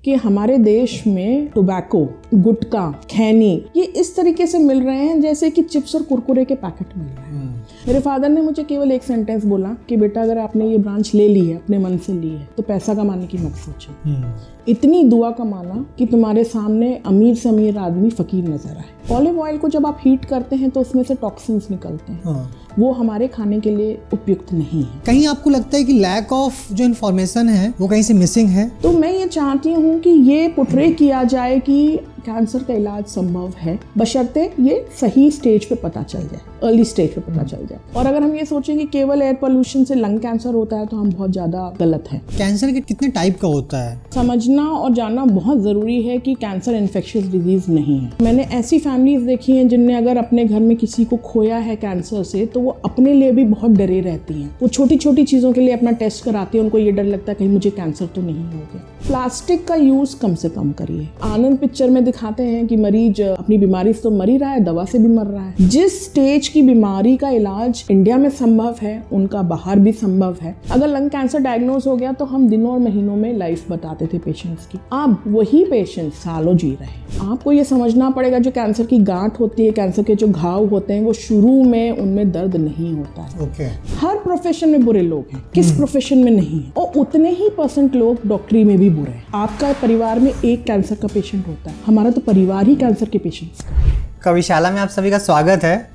कि हमारे देश में टोबैको, गुटखा, खैनी ये इस तरीके से मिल रहे हैं जैसे कि चिप्स और कुरकुरे के पैकेट मिल रहे हैं। मेरे फादर ने मुझे केवल एक सेंटेंस बोला कि बेटा अगर आपने ये ब्रांच ले ली है, अपने मन से ली है, तो पैसा कमाने की मत सोचो। इतनी दुआ कमाना कि तुम्हारे सामने अमीर से अमीर आदमी फकीर नजर आए। ऑलिव ऑयल को जब आप हीट करते हैं तो उसमें से टॉक्सिन्स निकलते हैं, वो हमारे खाने के लिए उपयुक्त नहीं है। कहीं आपको लगता है कि लैक ऑफ जो इन्फॉर्मेशन है वो कहीं से मिसिंग है? तो मैं ये चाहती हूँ कि ये पोर्ट्रे किया जाए कि कैंसर का इलाज संभव है, बशर्ते ये सही स्टेज पे पता चल जाए, अर्ली स्टेज पे पता चल जाए। और अगर हम ये सोचें कि केवल एयर पोल्यूशन से लंग कैंसर होता है तो हम बहुत ज़्यादा गलत हैं। कैंसर के कितने टाइप का होता है? समझना और जानना बहुत ज़रूरी है कि कैंसर इन्फेक्शियस डिजीज़ नहीं है। मैंने ऐसी फैमिलीज देखी हैं जिनने अगर अपने घर में किसी को खोया है कैंसर से तो वो अपने लिए भी बहुत डरे रहती हैं। वो छोटी छोटी चीज़ों के लिए अपना टेस्ट कराती हैं, उनको ये डर लगता है कहीं मुझे कैंसर तो नहीं हो गया। प्लास्टिक का यूज़ कम से कम करिए। आनंद पिक्चर में दिखाते हैं कि मरीज अपनी बीमारी से तो मर ही रहा है, दवा से भी मर रहा है। जिस स्टेज की बीमारी का इलाज इंडिया में संभव है उनका बाहर भी संभव है। अगर लंग कैंसर डायग्नोज हो गया तो हम दिनों और महीनों में लाइफ बताते थे पेशेंट्स की, अब वही पेशेंट सालों जी रहे हैं। आपको ये समझना पड़ेगा जो कैंसर की गांठ होती है, कैंसर के जो घाव होते हैं, वो शुरू में उनमें दर्द नहीं होता है। हर प्रोफेशन में बुरे लोग हैं, किस प्रोफेशन में नहीं है, और उतने ही % लोग डॉक्टरी में भी बुरे हैं। आपका परिवार में एक कैंसर का पेशेंट होता है, हमारा तो परिवार ही कैंसर के पेशेंट्स का है। कविशाला में आप सभी का स्वागत है।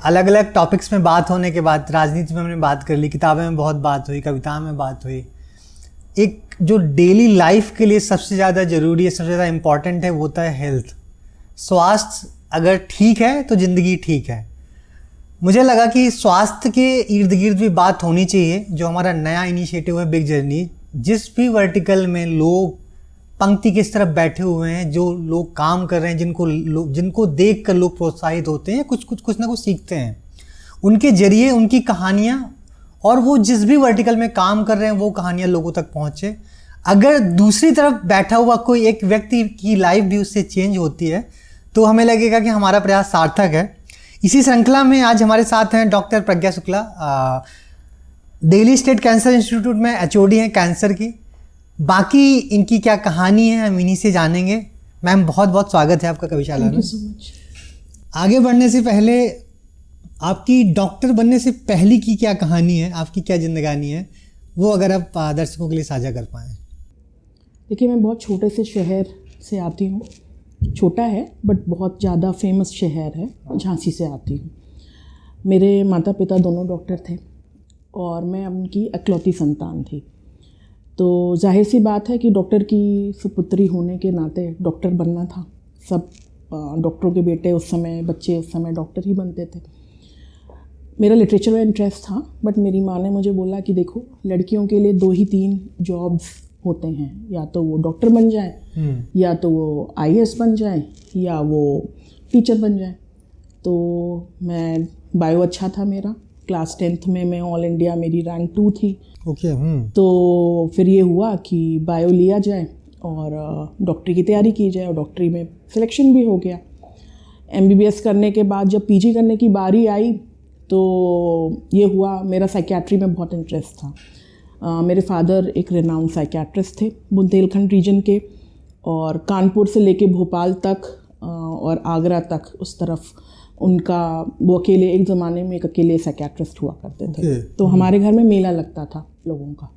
अलग अलग टॉपिक्स में बात होने के बाद राजनीति में हमने बात कर ली, किताबें में बहुत बात हुई, कविताओं में बात हुई। एक जो डेली लाइफ के लिए सबसे ज़्यादा ज़रूरी है, सबसे ज़्यादा इम्पॉर्टेंट है, वो होता है हेल्थ। स्वास्थ्य अगर ठीक है तो ज़िंदगी ठीक है। मुझे लगा कि स्वास्थ्य के इर्द गिर्द भी बात होनी चाहिए। जो हमारा नया इनिशिएटिव है बिग जर्नी, जिस भी वर्टिकल में लोग पंक्ति की तरफ बैठे हुए हैं, जो लोग काम कर रहे हैं, जिनको देख कर लोग प्रोत्साहित होते हैं, कुछ ना कुछ सीखते हैं, उनके जरिए उनकी कहानियाँ और वो जिस भी वर्टिकल में काम कर रहे हैं वो कहानियाँ लोगों तक पहुँचे। अगर दूसरी तरफ बैठा हुआ कोई एक व्यक्ति की लाइफ भी उससे चेंज होती है तो हमें लगेगा कि हमारा प्रयास सार्थक है। इसी श्रृंखला में आज हमारे साथ हैं doctor Pragya Shukla, Delhi state cancer institute में HOD हैं कैंसर की। बाकी इनकी क्या कहानी है हम इन्हीं से जानेंगे। मैम बहुत बहुत स्वागत है आपका कविशाला में। आगे बढ़ने से पहले आपकी डॉक्टर बनने से पहले की क्या कहानी है, आपकी क्या जिंदगानी है, वो अगर आप दर्शकों के लिए साझा कर पाएँ। देखिए, मैं बहुत छोटे से शहर से आती हूँ। छोटा है बट बहुत ज़्यादा फेमस शहर है, झांसी से आती हूँ। मेरे माता पिता दोनों डॉक्टर थे और मैं उनकी इकलौती संतान थी। तो जाहिर सी बात है कि डॉक्टर की सुपुत्री होने के नाते डॉक्टर बनना था। सब डॉक्टरों के बेटे उस समय, बच्चे उस समय डॉक्टर ही बनते थे। मेरा लिटरेचर में इंटरेस्ट था बट मेरी माँ ने मुझे बोला कि देखो, लड़कियों के लिए 2 ही 3 जॉब्स होते हैं, या तो वो डॉक्टर बन जाए, या तो वो IAS बन जाए, या वो टीचर बन जाए। तो मैं बायो अच्छा था मेरा, क्लास 10th में मैं ऑल इंडिया मेरी रैंक 2 थी। तो फिर ये हुआ कि बायो लिया जाए और डॉक्टरी की तैयारी की जाए, और डॉक्टरी में सिलेक्शन भी हो गया। MBBS करने के बाद जब PG करने की बारी आई तो ये हुआ, मेरा साइकियाट्री में बहुत इंटरेस्ट था। मेरे फादर एक रेनाउंड साइकियाट्रिस्ट थे बुंदेलखंड रीजन के, और कानपुर से लेके भोपाल तक और आगरा तक उस तरफ उनका, वो अकेले एक ज़माने में एक अकेले साइकियाट्रिस्ट हुआ करते थे। तो हमारे घर में मेला लगता था लोगों का।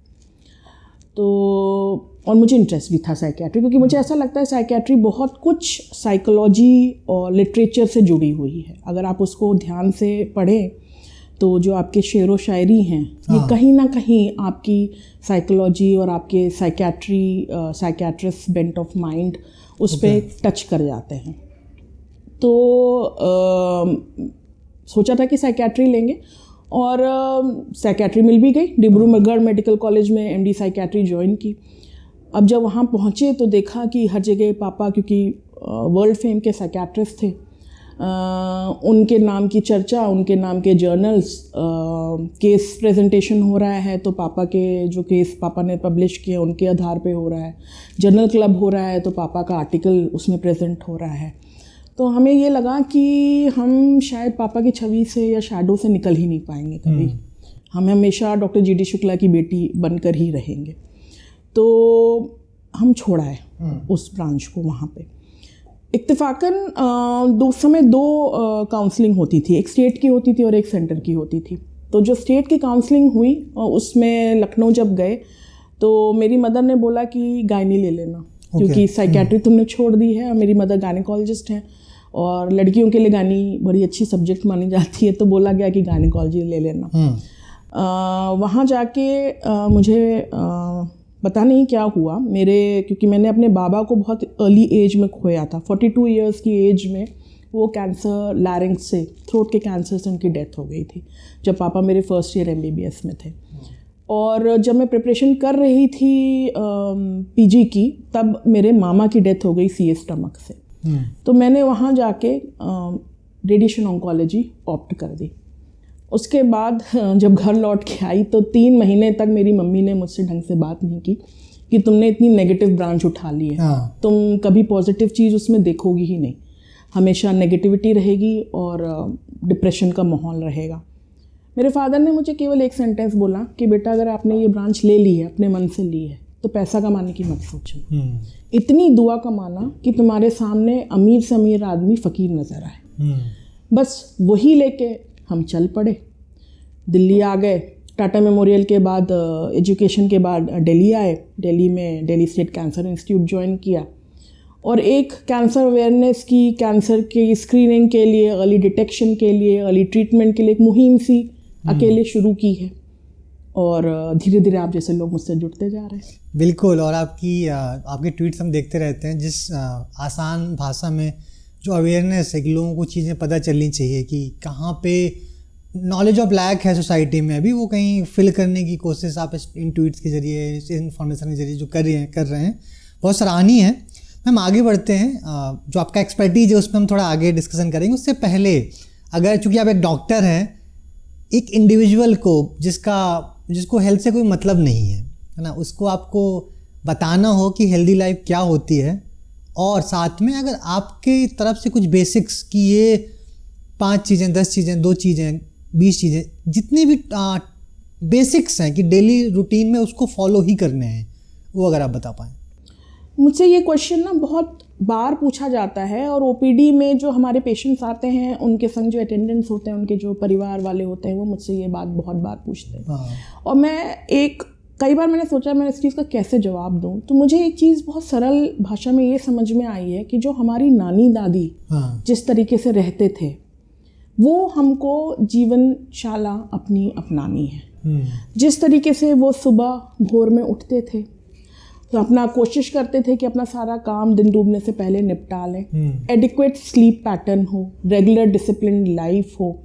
तो और मुझे इंटरेस्ट भी था साइकियाट्री, क्योंकि मुझे ऐसा लगता है साइकियाट्री बहुत कुछ साइकोलॉजी और लिटरेचर से जुड़ी हुई है। अगर आप उसको ध्यान से पढ़ें तो जो आपके शेरो शायरी हैं ये कहीं ना कहीं आपकी साइकोलॉजी और आपके साइकियाट्रिस्ट बेंट ऑफ माइंड उस पर टच कर जाते हैं। तो सोचा था कि साइकियाट्री लेंगे, और साइकियाट्री मिल भी गई। डिब्रूगढ़ मेडिकल कॉलेज में MD साइकियाट्री ज्वाइन की। अब जब वहाँ पहुँचे तो देखा कि हर जगह पापा, क्योंकि वर्ल्ड फेम के साइकियाट्रिस्ट थे, उनके नाम की चर्चा, उनके नाम के जर्नल्स, केस प्रेजेंटेशन हो रहा है तो पापा के जो केस पापा ने पब्लिश किए उनके आधार पे हो रहा है। जर्नल क्लब हो रहा है तो पापा का आर्टिकल उसमें प्रेजेंट हो रहा है। तो हमें ये लगा कि हम शायद पापा की छवि से या शैडो से निकल ही नहीं पाएंगे कभी। हम हमेशा डॉक्टर GD शुक्ला की बेटी बनकर ही रहेंगे। तो हम छोड़ाए उस ब्रांच को वहाँ पे। इत्तेफाकन उस समय 2 काउंसलिंग होती थी, एक स्टेट की होती थी और एक सेंटर की होती थी। तो जो स्टेट की काउंसलिंग हुई उसमें लखनऊ जब गए तो मेरी मदर ने बोला कि गायनी ले लेना, क्योंकि साइकेट्री तुमने छोड़ दी है, और मेरी मदर गायनिकोलॉजिस्ट हैं और लड़कियों के लिए गायनी बड़ी अच्छी सब्जेक्ट मानी जाती है, तो बोला गया कि गायनिकोलॉजी ले लेना। वहाँ जाके मुझे पता नहीं क्या हुआ क्योंकि मैंने अपने बाबा को बहुत अर्ली एज में खोया था। 42 इयर्स की एज में वो कैंसर, लैरिंक्स से, थ्रोट के कैंसर से उनकी डेथ हो गई थी जब पापा मेरे फर्स्ट ईयर MBBS में थे। और जब मैं प्रिपरेशन कर रही थी PG की, तब मेरे मामा की डेथ हो गई CS स्टमक से। तो मैंने वहाँ जाके रेडिएशन ऑन्कोलॉजी ऑप्ट कर दी। उसके बाद जब घर लौट के आई तो 3 महीने तक मेरी मम्मी ने मुझसे ढंग से बात नहीं की कि तुमने इतनी नेगेटिव ब्रांच उठा ली है, तुम कभी पॉजिटिव चीज़ उसमें देखोगी ही नहीं, हमेशा नेगेटिविटी रहेगी और डिप्रेशन का माहौल रहेगा। मेरे फादर ने मुझे केवल एक सेंटेंस बोला कि बेटा अगर आपने ये ब्रांच ले ली है, अपने मन से ली है, तो पैसा कमाने की मत सोचो, इतनी दुआ कमाना कि तुम्हारे सामने अमीर से अमीर आदमी फ़कीर नज़र आए। बस वही लेके हम चल पड़े, दिल्ली आ गए। टाटा मेमोरियल के बाद एजुकेशन के बाद दिल्ली आए, दिल्ली में Delhi state cancer institute join किया और एक कैंसर अवेयरनेस की, कैंसर की स्क्रीनिंग के लिए, अर्ली डिटेक्शन के लिए, अर्ली ट्रीटमेंट के लिए एक मुहिम सी अकेले शुरू की है और धीरे धीरे आप जैसे लोग मुझसे जुड़ते जा रहे हैं। बिल्कुल, और आपके ट्वीट्स हम देखते रहते हैं, जिस आसान भाषा में जो अवेयरनेस है कि लोगों को चीज़ें पता चलनी चाहिए कि कहाँ पे नॉलेज ऑफ लैक है सोसाइटी में, अभी वो कहीं फिल करने की कोशिश आप इन ट्वीट्स के जरिए, इस इन्फॉर्मेशन के जरिए जो कर रहे हैं बहुत सराहनीय है। हम आगे बढ़ते हैं, जो आपका एक्सपर्टीज है उस पर हम थोड़ा आगे डिस्कशन करेंगे। उससे पहले अगर चूँकि आप एक डॉक्टर हैं, एक इंडिविजुअल को जिसको हेल्थ से कोई मतलब नहीं है ना, उसको आपको बताना हो कि हेल्दी लाइफ क्या होती है, और साथ में अगर आपके तरफ से कुछ बेसिक्स कि ये 5 चीज़ें, 10 चीज़ें, 2 चीज़ें, 20 चीज़ें, जितनी भी बेसिक्स हैं कि डेली रूटीन में उसको फॉलो ही करने हैं, वो अगर आप बता पाएँ। मुझसे ये क्वेश्चन ना बहुत बार पूछा जाता है और OPD में जो हमारे पेशेंट्स आते हैं, उनके संग जो अटेंडेंट्स होते हैं, उनके जो परिवार वाले होते हैं, वो मुझसे ये बात बहुत बार पूछते हैं। और कई बार मैंने सोचा मैं इस चीज़ का कैसे जवाब दूं, तो मुझे एक चीज़ बहुत सरल भाषा में ये समझ में आई है कि जो हमारी नानी दादी जिस तरीके से रहते थे, वो हमको जीवनशाला अपनी अपनानी है। जिस तरीके से वो सुबह भोर में उठते थे तो अपना कोशिश करते थे कि अपना सारा काम दिन डूबने से पहले निपटा लें, एडिक्वेट स्लीप पैटर्न हो, रेगुलर डिसिप्लिन लाइफ हो।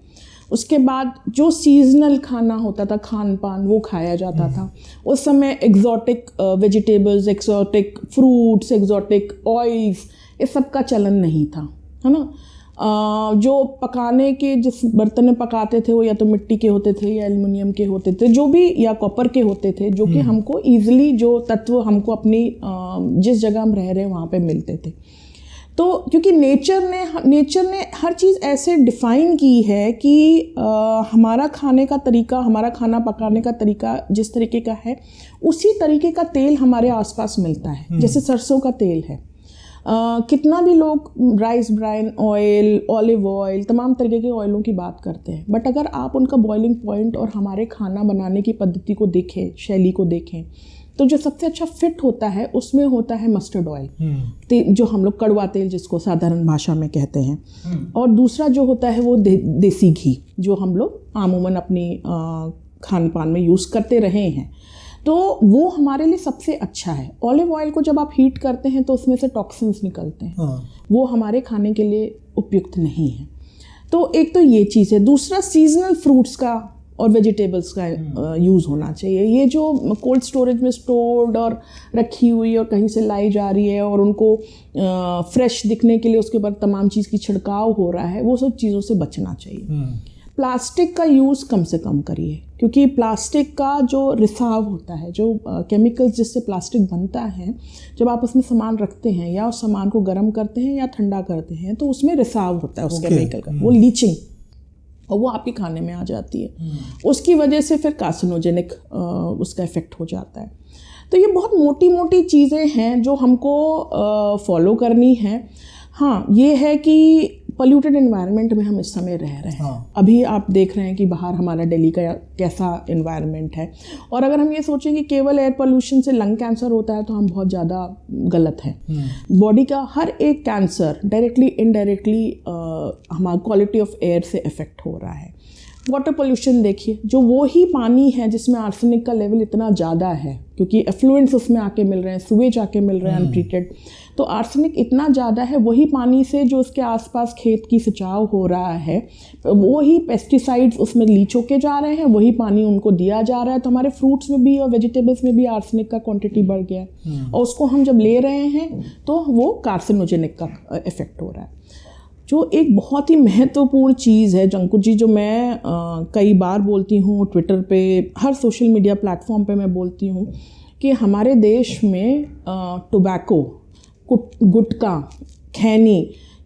उसके बाद जो सीजनल खाना होता था, खान पान, वो खाया जाता था। उस समय exotic vegetables, exotic fruits, exotic oils, इस सब का चलन नहीं था, है ना। जो पकाने के जिस बर्तन में पकाते थे वो या तो मिट्टी के होते थे या एल्युमिनियम के होते थे, जो भी, या कॉपर के होते थे, जो कि हमको ईजिली जो तत्व हमको अपनी जिस जगह हम रह रहे हैं वहाँ पे मिलते थे। तो क्योंकि नेचर ने हर चीज़ ऐसे डिफ़ाइन की है कि हमारा खाने का तरीका, हमारा खाना पकाने का तरीका जिस तरीके का है, उसी तरीके का तेल हमारे आसपास मिलता है। जैसे सरसों का तेल है, कितना भी लोग rice brine oil, olive oil, तमाम तरीके के ऑयलों की बात करते हैं, बट अगर आप उनका बॉइलिंग पॉइंट और हमारे खाना बनाने की पद्धति को देखें, शैली को देखें, तो जो सबसे अच्छा फिट होता है उसमें होता है मस्टर्ड ऑयल, जो हम लोग कड़वा तेल जिसको साधारण भाषा में कहते हैं। और दूसरा जो होता है वो देसी घी, जो हम लोग आमूमन अपनी खान पान में यूज़ करते रहे हैं, तो वो हमारे लिए सबसे अच्छा है। ऑलिव ऑयल को जब आप हीट करते हैं तो उसमें से टॉक्सिन्स निकलते हैं, वो हमारे खाने के लिए उपयुक्त नहीं है। तो एक तो ये चीज़ है। दूसरा, सीजनल फ्रूट्स का और वेजिटेबल्स का यूज़ होना चाहिए। ये जो कोल्ड स्टोरेज में स्टोर्ड और रखी हुई और कहीं से लाई जा रही है और उनको फ्रेश दिखने के लिए उसके ऊपर तमाम चीज़ की छिड़काव हो रहा है, वो सब चीज़ों से बचना चाहिए। प्लास्टिक का यूज़ कम से कम करिए, क्योंकि प्लास्टिक का जो रिसाव होता है, जो केमिकल्स जिससे प्लास्टिक बनता है, जब आप उसमें सामान रखते हैं या उस सामान को गर्म करते हैं या ठंडा करते हैं, तो उसमें रिसाव होता है उस केमिकल का, वो लीचिंग, और वो आपके खाने में आ जाती है। उसकी वजह से फिर कार्सिनोजेनिक उसका इफेक्ट हो जाता है। तो ये बहुत मोटी मोटी चीज़ें हैं जो हमको फॉलो करनी है। हाँ, ये है कि पोल्यूटेड एनवायरनमेंट में हम इस समय रह रहे हैं। अभी आप देख रहे हैं कि बाहर हमारा दिल्ली का कैसा एनवायरनमेंट है, और अगर हम ये सोचें कि केवल एयर पोल्यूशन से लंग कैंसर होता है तो हम बहुत ज़्यादा गलत हैं। बॉडी का हर एक कैंसर डायरेक्टली इनडायरेक्टली हमारा क्वालिटी ऑफ एयर से इफेक्ट हो रहा है। वाटर पोल्यूशन देखिए, जो वो ही पानी है जिसमें आर्सेनिक का लेवल इतना ज़्यादा है, क्योंकि एफ्लुएंट्स उसमें आके मिल रहे हैं, सुवेज आके मिल रहे हैं अनट्रीटेड, तो आर्सेनिक इतना ज़्यादा है। वही पानी से जो उसके आसपास खेत की सिंचाई हो रहा है, वो ही पेस्टिसाइड्स उसमें लीच होके जा रहे हैं, वही पानी उनको दिया जा रहा है। तो हमारे फ्रूट्स में भी और वेजिटेबल्स में भी आर्सेनिक का क्वांटिटी बढ़ गया है, और उसको हम जब ले रहे हैं तो वो कार्सिनोजेनिक का इफेक्ट हो रहा है। जो एक बहुत ही महत्वपूर्ण चीज़ है जंकुर जी, जो मैं कई बार बोलती हूँ ट्विटर पे, हर सोशल मीडिया प्लेटफॉर्म पे मैं बोलती हूँ कि हमारे देश में टोबैको, गुटखा, खैनी,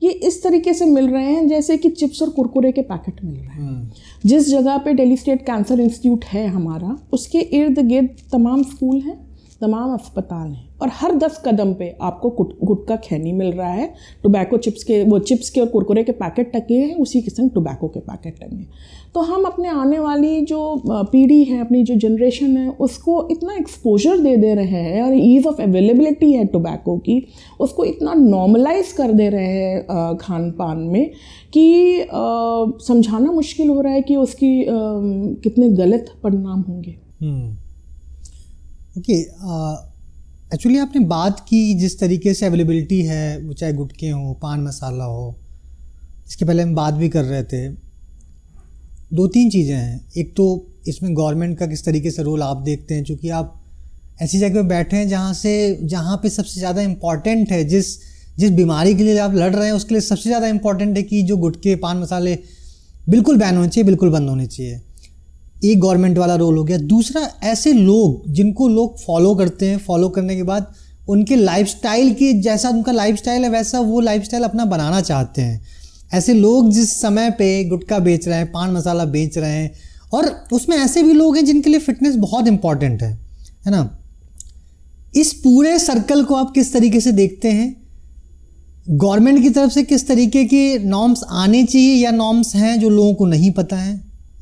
ये इस तरीके से मिल रहे हैं जैसे कि चिप्स और कुरकुरे के पैकेट मिल रहे हैं। जिस जगह पे दिल्ली स्टेट कैंसर इंस्टीट्यूट है हमारा, उसके इर्द गिर्द तमाम स्कूल हैं, तमाम अस्पताल हैं, और हर 10 कदम पे आपको गुटखा, खैनी मिल रहा है। टोबैको चिप्स के और कुरकुरे के पैकेट टंगे हैं, उसी के संग टोबैको के पैकेट टंगे हैं। तो हम अपने आने वाली जो पीढ़ी है, अपनी जो जनरेशन है, उसको इतना एक्सपोजर दे रहे हैं, और ईज़ ऑफ अवेलेबिलिटी है टोबैको की, उसको इतना नॉर्मलाइज कर दे रहे हैं खान पान में कि समझाना मुश्किल हो रहा है कि उसकी कितने गलत परिणाम होंगे। ओके, एक्चुअली आपने बात की जिस तरीके से अवेलेबिलिटी है, वो चाहे गुटखे हो, पान मसाला हो, इसके पहले हम बात भी कर रहे थे। 2-3 चीज़ें हैं। एक तो इसमें गवर्नमेंट का किस तरीके से रोल आप देखते हैं, चूँकि आप ऐसी जगह पे बैठे हैं जहाँ पे सबसे ज़्यादा इम्पॉर्टेंट है, जिस बीमारी के लिए आप लड़ रहे हैं उसके लिए सबसे ज़्यादा इम्पॉर्टेंट है कि जो गुटखे, पान मसाले बिल्कुल बैन होने चाहिए, बिल्कुल बंद होने चाहिए। एक गवर्नमेंट वाला रोल हो गया। दूसरा, ऐसे लोग जिनको लोग फॉलो करते हैं, फॉलो करने के बाद उनके लाइफस्टाइल की, जैसा उनका लाइफस्टाइल है वैसा वो लाइफस्टाइल अपना बनाना चाहते हैं। ऐसे लोग जिस समय पे गुटखा बेच रहे हैं, पान मसाला बेच रहे हैं, और उसमें ऐसे भी लोग हैं जिनके लिए फिटनेस बहुत इंपॉर्टेंट है ना। इस पूरे सर्कल को आप किस तरीके से देखते हैं? गवर्नमेंट की तरफ से किस तरीके के नॉर्म्स आने चाहिए, या नॉर्म्स हैं जो लोगों को नहीं पता है,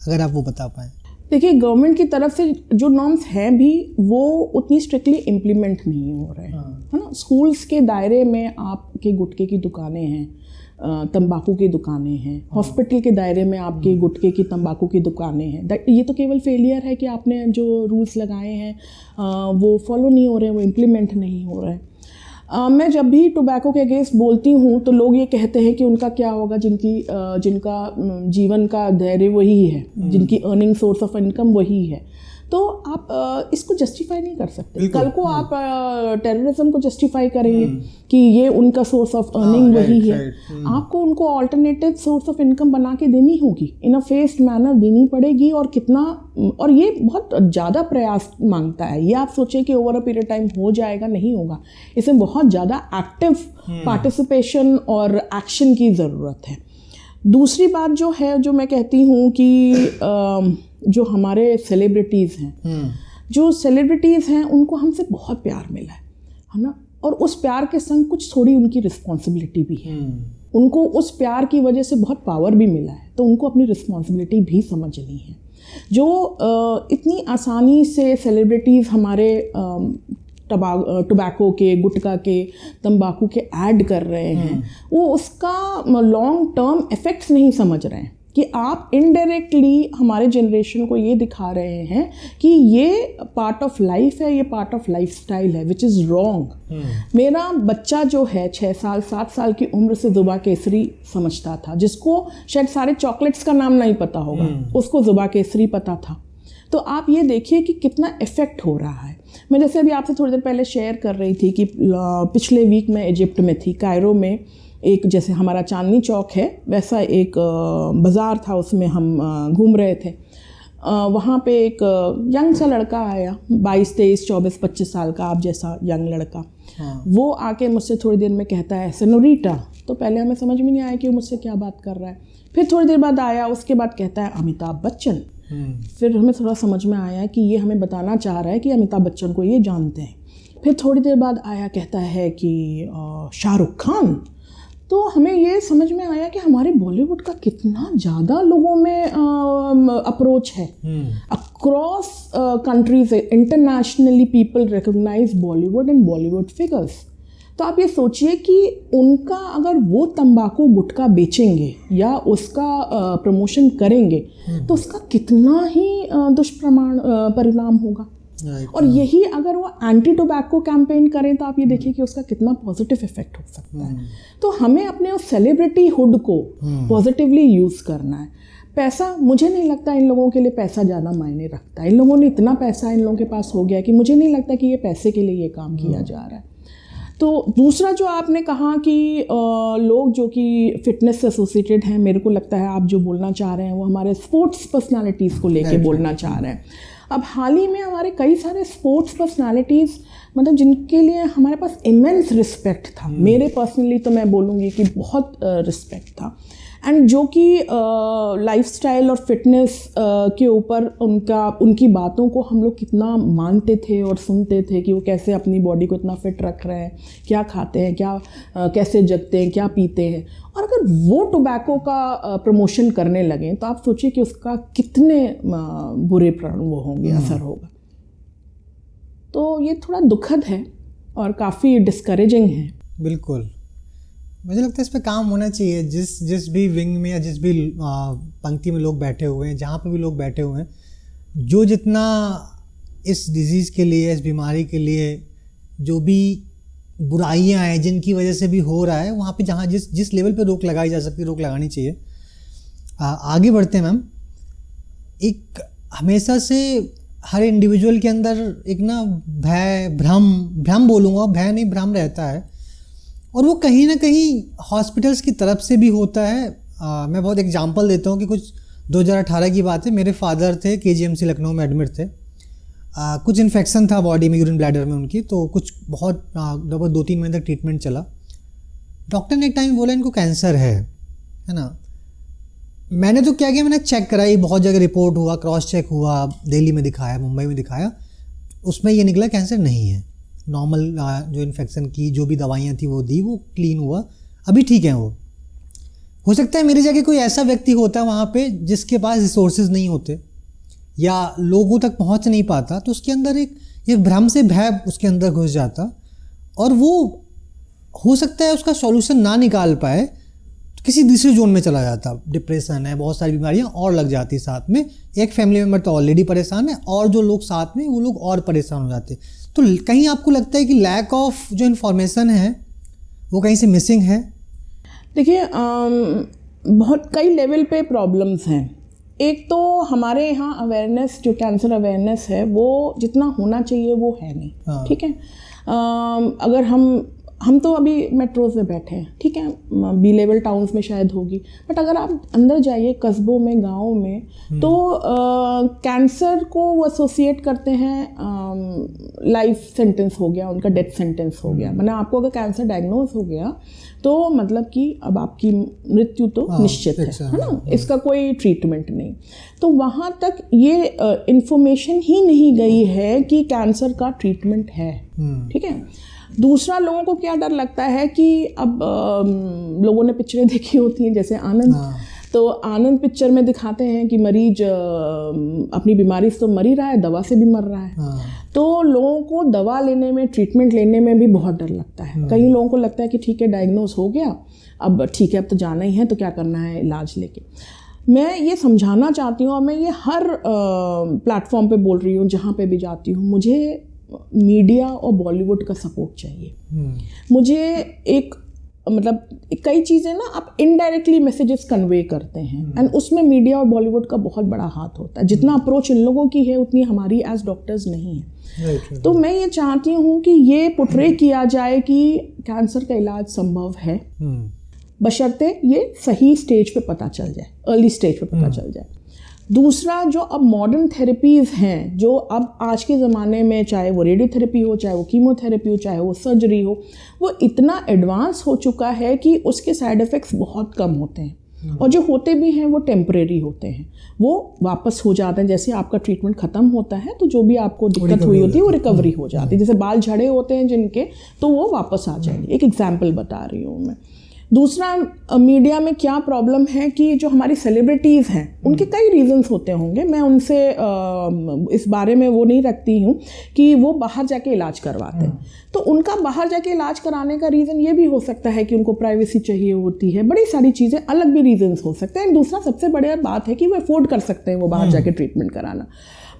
अगर आप वो बता पाएँ। देखिए, गवर्नमेंट की तरफ से जो नॉर्म्स हैं भी वो उतनी स्ट्रिक्टली इम्प्लीमेंट नहीं हो रहे हैं, है ना। स्कूल्स के दायरे में आपके गुटखे की दुकानें हैं, तंबाकू की दुकानें हैं, हॉस्पिटल के दायरे में आपके गुटखे की, तंबाकू की दुकानें हैं। ये तो केवल फेलियर है कि आपने जो रूल्स लगाए हैं वो फॉलो नहीं हो रहे हैं, वो इम्प्लीमेंट नहीं हो रहे हैं। मैं जब भी टोबैको के अगेंस्ट बोलती हूँ तो लोग ये कहते हैं कि उनका क्या होगा, जिनका जीवन का धैर्य वही है, जिनकी अर्निंग सोर्स ऑफ इनकम वही है। तो आप इसको जस्टिफाई नहीं कर सकते। कल को आप टेररिज्म को जस्टिफाई करेंगे कि ये उनका सोर्स ऑफ अर्निंग वही है। आपको उनको ऑल्टरनेटिव सोर्स ऑफ इनकम बना के देनी होगी, इन अ फेस्ड मैनर देनी पड़ेगी, और ये बहुत ज़्यादा प्रयास मांगता है। ये आप सोचें कि ओवर अ पीरियड टाइम हो जाएगा, नहीं होगा। इसमें बहुत ज़्यादा एक्टिव पार्टिसिपेशन और एक्शन की ज़रूरत है। दूसरी बात जो है, जो मैं कहती हूँ कि जो हमारे सेलिब्रिटीज़ हैं, जो सेलिब्रिटीज़ हैं उनको हमसे बहुत प्यार मिला है ना, और उस प्यार के संग कुछ थोड़ी उनकी रिस्पॉन्सिबिलिटी भी है। उनको उस प्यार की वजह से बहुत पावर भी मिला है, तो उनको अपनी रिस्पॉन्सिबिलिटी भी समझनी है। जो इतनी आसानी से सेलिब्रिटीज़ हमारे टोबैको के, गुटखा के, तंबाकू के ऐड कर रहे हैं, वो उसका लॉन्ग टर्म इफ़ेक्ट्स नहीं समझ रहे हैं कि आप इनडायरेक्टली हमारे जनरेशन को ये दिखा रहे हैं कि ये पार्ट ऑफ लाइफ है, ये पार्ट ऑफ लाइफस्टाइल है, विच इज़ रॉन्ग। मेरा बच्चा जो है 6 साल 7 साल की उम्र से ज़ुबा केसरी समझता था, जिसको शायद सारे चॉकलेट्स का नाम नहीं पता होगा, उसको ज़ुबा केसरी पता था। तो आप ये देखिए कि कितना इफ़ेक्ट हो रहा है। मैं जैसे अभी आपसे थोड़ी देर पहले शेयर कर रही थी कि पिछले वीक मैं इजिप्ट में थी, कायरो में। एक जैसे हमारा चांदनी चौक है वैसा एक बाज़ार था, उसमें हम घूम रहे थे। वहाँ पे एक यंग सा लड़का आया, 22, 23, 24, 25 साल का आप जैसा यंग लड़का। वो आके मुझसे थोड़ी देर में कहता है सेनोरिटा। तो पहले हमें समझ में नहीं आया कि वो मुझसे क्या बात कर रहा है। फिर थोड़ी देर बाद आया, उसके बाद कहता है अमिताभ बच्चन। फिर हमें थोड़ा समझ में आया कि ये हमें बताना चाह रहा है कि अमिताभ बच्चन को ये जानते हैं। फिर थोड़ी देर बाद आया कहता है कि शाहरुख खान। तो हमें ये समझ में आया कि हमारे बॉलीवुड का कितना ज़्यादा लोगों में अप्रोच है। Across countries internationally people recognise Bollywood and Bollywood figures. तो आप ये सोचिए कि उनका अगर वो तंबाकू गुटखा बेचेंगे या उसका प्रमोशन करेंगे तो उसका कितना ही दुष्परिणाम होगा। और यही अगर वो एंटी टोबैको कैंपेन करें तो आप ये देखिए कि उसका कितना पॉजिटिव इफेक्ट हो सकता है। तो हमें अपने उस सेलिब्रिटी हुड को पॉजिटिवली यूज़ करना है। पैसा, मुझे नहीं लगता इन लोगों के लिए पैसा ज़्यादा मायने रखता है। इन लोगों ने इतना पैसा इन लोगों के पास हो गया कि मुझे नहीं लगता कि ये पैसे के लिए ये काम किया जा रहा है। तो दूसरा जो आपने कहा कि लोग जो कि फ़िटनेस से एसोसिएटेड हैं, मेरे को लगता है आप जो बोलना चाह रहे हैं वो हमारे स्पोर्ट्स पर्सनालिटीज़ को लेके बोलना चाह रहे हैं। अब हाल ही में हमारे कई सारे स्पोर्ट्स पर्सनालिटीज़ मतलब जिनके लिए हमारे पास इमेंस रिस्पेक्ट था। मेरे पर्सनली तो मैं बोलूँगी कि बहुत रिस्पेक्ट था। एंड जो कि लाइफस्टाइल और फिटनेस के ऊपर उनकी बातों को हम लोग कितना मानते थे और सुनते थे कि वो कैसे अपनी बॉडी को इतना फिट रख रहे हैं, क्या खाते हैं, क्या कैसे जगते हैं, क्या पीते हैं। और अगर वो टोबैको का प्रमोशन करने लगें तो आप सोचिए कि उसका कितने बुरे वो होंगे, असर होगा। तो ये थोड़ा दुखद है और काफ़ी डिस्करेजिंग है। बिल्कुल, मुझे लगता है इस पे काम होना चाहिए। जिस भी विंग में या जिस भी पंक्ति में लोग बैठे हुए हैं, जहाँ पे भी लोग बैठे हुए हैं, जो जितना इस डिज़ीज़ के लिए, इस बीमारी के लिए जो भी बुराइयां हैं जिनकी वजह से भी हो रहा है, वहाँ पे जहाँ जिस लेवल पे रोक लगाई जा सकती है, रोक लगानी चाहिए। आगे बढ़ते हैं मैम। एक हमेशा से हर इंडिविजुअल के अंदर एक ना भ्रम बोलूँगा, भय नहीं, भ्रम रहता है और वो कहीं ना कहीं हॉस्पिटल्स की तरफ से भी होता है। मैं बहुत एग्जांपल देता हूँ कि कुछ 2018 की बात है। मेरे फादर थे KGMC लखनऊ में एडमिट थे। कुछ इन्फेक्शन था बॉडी में, यूरिन ब्लैडर में उनकी, तो कुछ बहुत लगभग 2-3 महीने तक ट्रीटमेंट चला। डॉक्टर ने एक टाइम बोला इनको कैंसर है ना। मैंने तो क्या किया, मैंने चेक कराई, बहुत जगह रिपोर्ट हुआ, क्रॉस चेक हुआ, दिल्ली में दिखाया, मुंबई में दिखाया, उसमें ये निकला कैंसर नहीं है। नॉर्मल जो इन्फेक्शन की जो भी दवाइयाँ थी वो दी, वो क्लीन हुआ, अभी ठीक है। वो हो सकता है मेरी जगह कोई ऐसा व्यक्ति होता है वहाँ पे जिसके पास रिसोर्सेज नहीं होते या लोगों तक पहुँच नहीं पाता, तो उसके अंदर एक ये भ्रम से भय उसके अंदर घुस जाता और वो हो सकता है उसका सॉल्यूशन ना निकाल पाए, किसी दूसरे जोन में चला जाता। डिप्रेशन है, बहुत सारी बीमारियां और लग जाती साथ में। एक फैमिली मेम्बर तो ऑलरेडी परेशान है और जो लोग साथ में वो लोग और परेशान हो जाते। तो कहीं आपको लगता है कि लैक ऑफ जो इन्फॉर्मेशन है वो कहीं से मिसिंग है? देखिए, बहुत कई लेवल पे प्रॉब्लम्स हैं। एक तो हमारे यहाँ अवेयरनेस, जो कैंसर अवेयरनेस है, वो जितना होना चाहिए वो है नहीं। ठीक है, अगर हम तो अभी मेट्रोज़ में बैठे हैं, ठीक है, बी लेवल टाउन्स में शायद होगी, बट अगर आप अंदर जाइए कस्बों में, गाँव में, तो कैंसर को वो एसोसिएट करते हैं लाइफ सेंटेंस हो गया, उनका डेथ सेंटेंस हो गया। मतलब आपको अगर कैंसर डायग्नोज हो गया तो मतलब कि अब आपकी मृत्यु तो निश्चित है ना, इसका कोई ट्रीटमेंट नहीं। तो वहाँ तक ये इन्फॉर्मेशन ही नहीं गई है कि कैंसर का ट्रीटमेंट है। ठीक है, दूसरा, लोगों को क्या डर लगता है कि अब लोगों ने पिक्चरें देखी होती हैं जैसे आनंद, तो आनंद पिक्चर में दिखाते हैं कि मरीज अपनी बीमारी से तो मर ही रहा है, दवा से भी मर रहा है। तो लोगों को दवा लेने में, ट्रीटमेंट लेने में भी बहुत डर लगता है। कई लोगों को लगता है कि ठीक है, डायग्नोज हो गया, अब ठीक है, अब तो जाना ही है, तो क्या करना है, इलाज लेके। मैं ये समझाना चाहती हूँ और मैं ये हर प्लेटफॉर्म पे बोल रही हूँ, जहाँ पे भी जाती हूँ, मुझे मीडिया और बॉलीवुड का सपोर्ट चाहिए। मुझे एक मतलब कई चीज़ें ना आप इनडायरेक्टली मैसेजेस कन्वे करते हैं एंड उसमें मीडिया और बॉलीवुड का बहुत बड़ा हाथ होता है। जितना अप्रोच इन लोगों की है उतनी हमारी एज डॉक्टर्स नहीं है। तो मैं ये चाहती हूँ कि ये पोर्ट्रे किया जाए कि कैंसर का इलाज संभव है, बशर्ते ये सही स्टेज पे पता चल जाए, अर्ली स्टेज पे पता चल जाए। दूसरा, जो अब मॉडर्न थेरेपीज़ हैं, जो अब आज के ज़माने में, चाहे वो रेडियोथेरेपी हो, चाहे वो कीमोथेरेपी हो, चाहे वो सर्जरी हो, वो इतना एडवांस हो चुका है कि उसके साइड इफ़ेक्ट्स बहुत कम होते हैं। और जो होते भी हैं वो टेम्परेरी होते हैं, वो वापस हो जाते हैं। जैसे आपका ट्रीटमेंट ख़त्म होता है तो जो भी आपको दिक्कत हुई होती है वो रिकवरी हो जाती है। जैसे बाल झड़े होते हैं जिनके, तो वो वापस आ जाएंगे। एक एग्जाम्पल बता रही हूँ मैं। दूसरा, मीडिया में क्या प्रॉब्लम है कि जो हमारी सेलिब्रिटीज़ हैं उनके कई रीजंस होते होंगे, मैं उनसे इस बारे में वो नहीं रखती हूँ कि वो बाहर जाके इलाज करवाते हैं। तो उनका बाहर जाके इलाज कराने का रीज़न ये भी हो सकता है कि उनको प्राइवेसी चाहिए होती है, बड़ी सारी चीज़ें, अलग भी रीजंस हो सकते हैं। दूसरा सबसे बड़ी बात है कि वो अफोर्ड कर सकते हैं वो बाहर जाके ट्रीटमेंट कराना।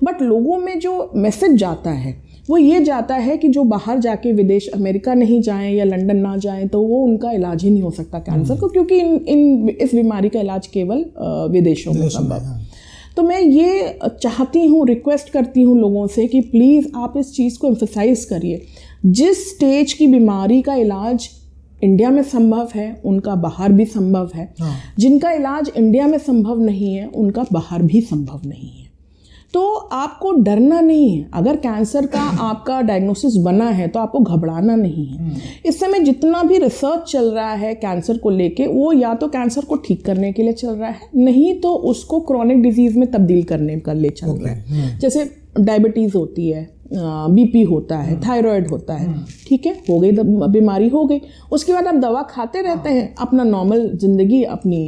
बट लोगों में जो मैसेज जाता है वो ये जाता है कि जो बाहर जाके विदेश, अमेरिका नहीं जाएं या लंदन ना जाएं तो वो उनका इलाज ही नहीं हो सकता कैंसर को, क्योंकि इस बीमारी का इलाज केवल विदेशों में संभव। तो मैं ये चाहती हूँ, रिक्वेस्ट करती हूँ लोगों से कि प्लीज़ आप इस चीज़ को एम्फसाइज करिए। जिस स्टेज की बीमारी का इलाज इंडिया में संभव है उनका बाहर भी संभव है, जिनका इलाज इंडिया में संभव नहीं है उनका बाहर भी संभव नहीं है। तो आपको डरना नहीं है। अगर कैंसर का आपका डायग्नोसिस बना है तो आपको घबराना नहीं है। इस समय जितना भी रिसर्च चल रहा है कैंसर को लेके, वो या तो कैंसर को ठीक करने के लिए चल रहा है, नहीं तो उसको क्रॉनिक डिजीज़ में तब्दील करने के लिए चल रहा है। जैसे डायबिटीज़ होती है, बीपी होता है, थायराइड होता है, ठीक है, हो गई बीमारी हो गई, उसके बाद आप दवा खाते रहते हैं, अपना नॉर्मल ज़िंदगी अपनी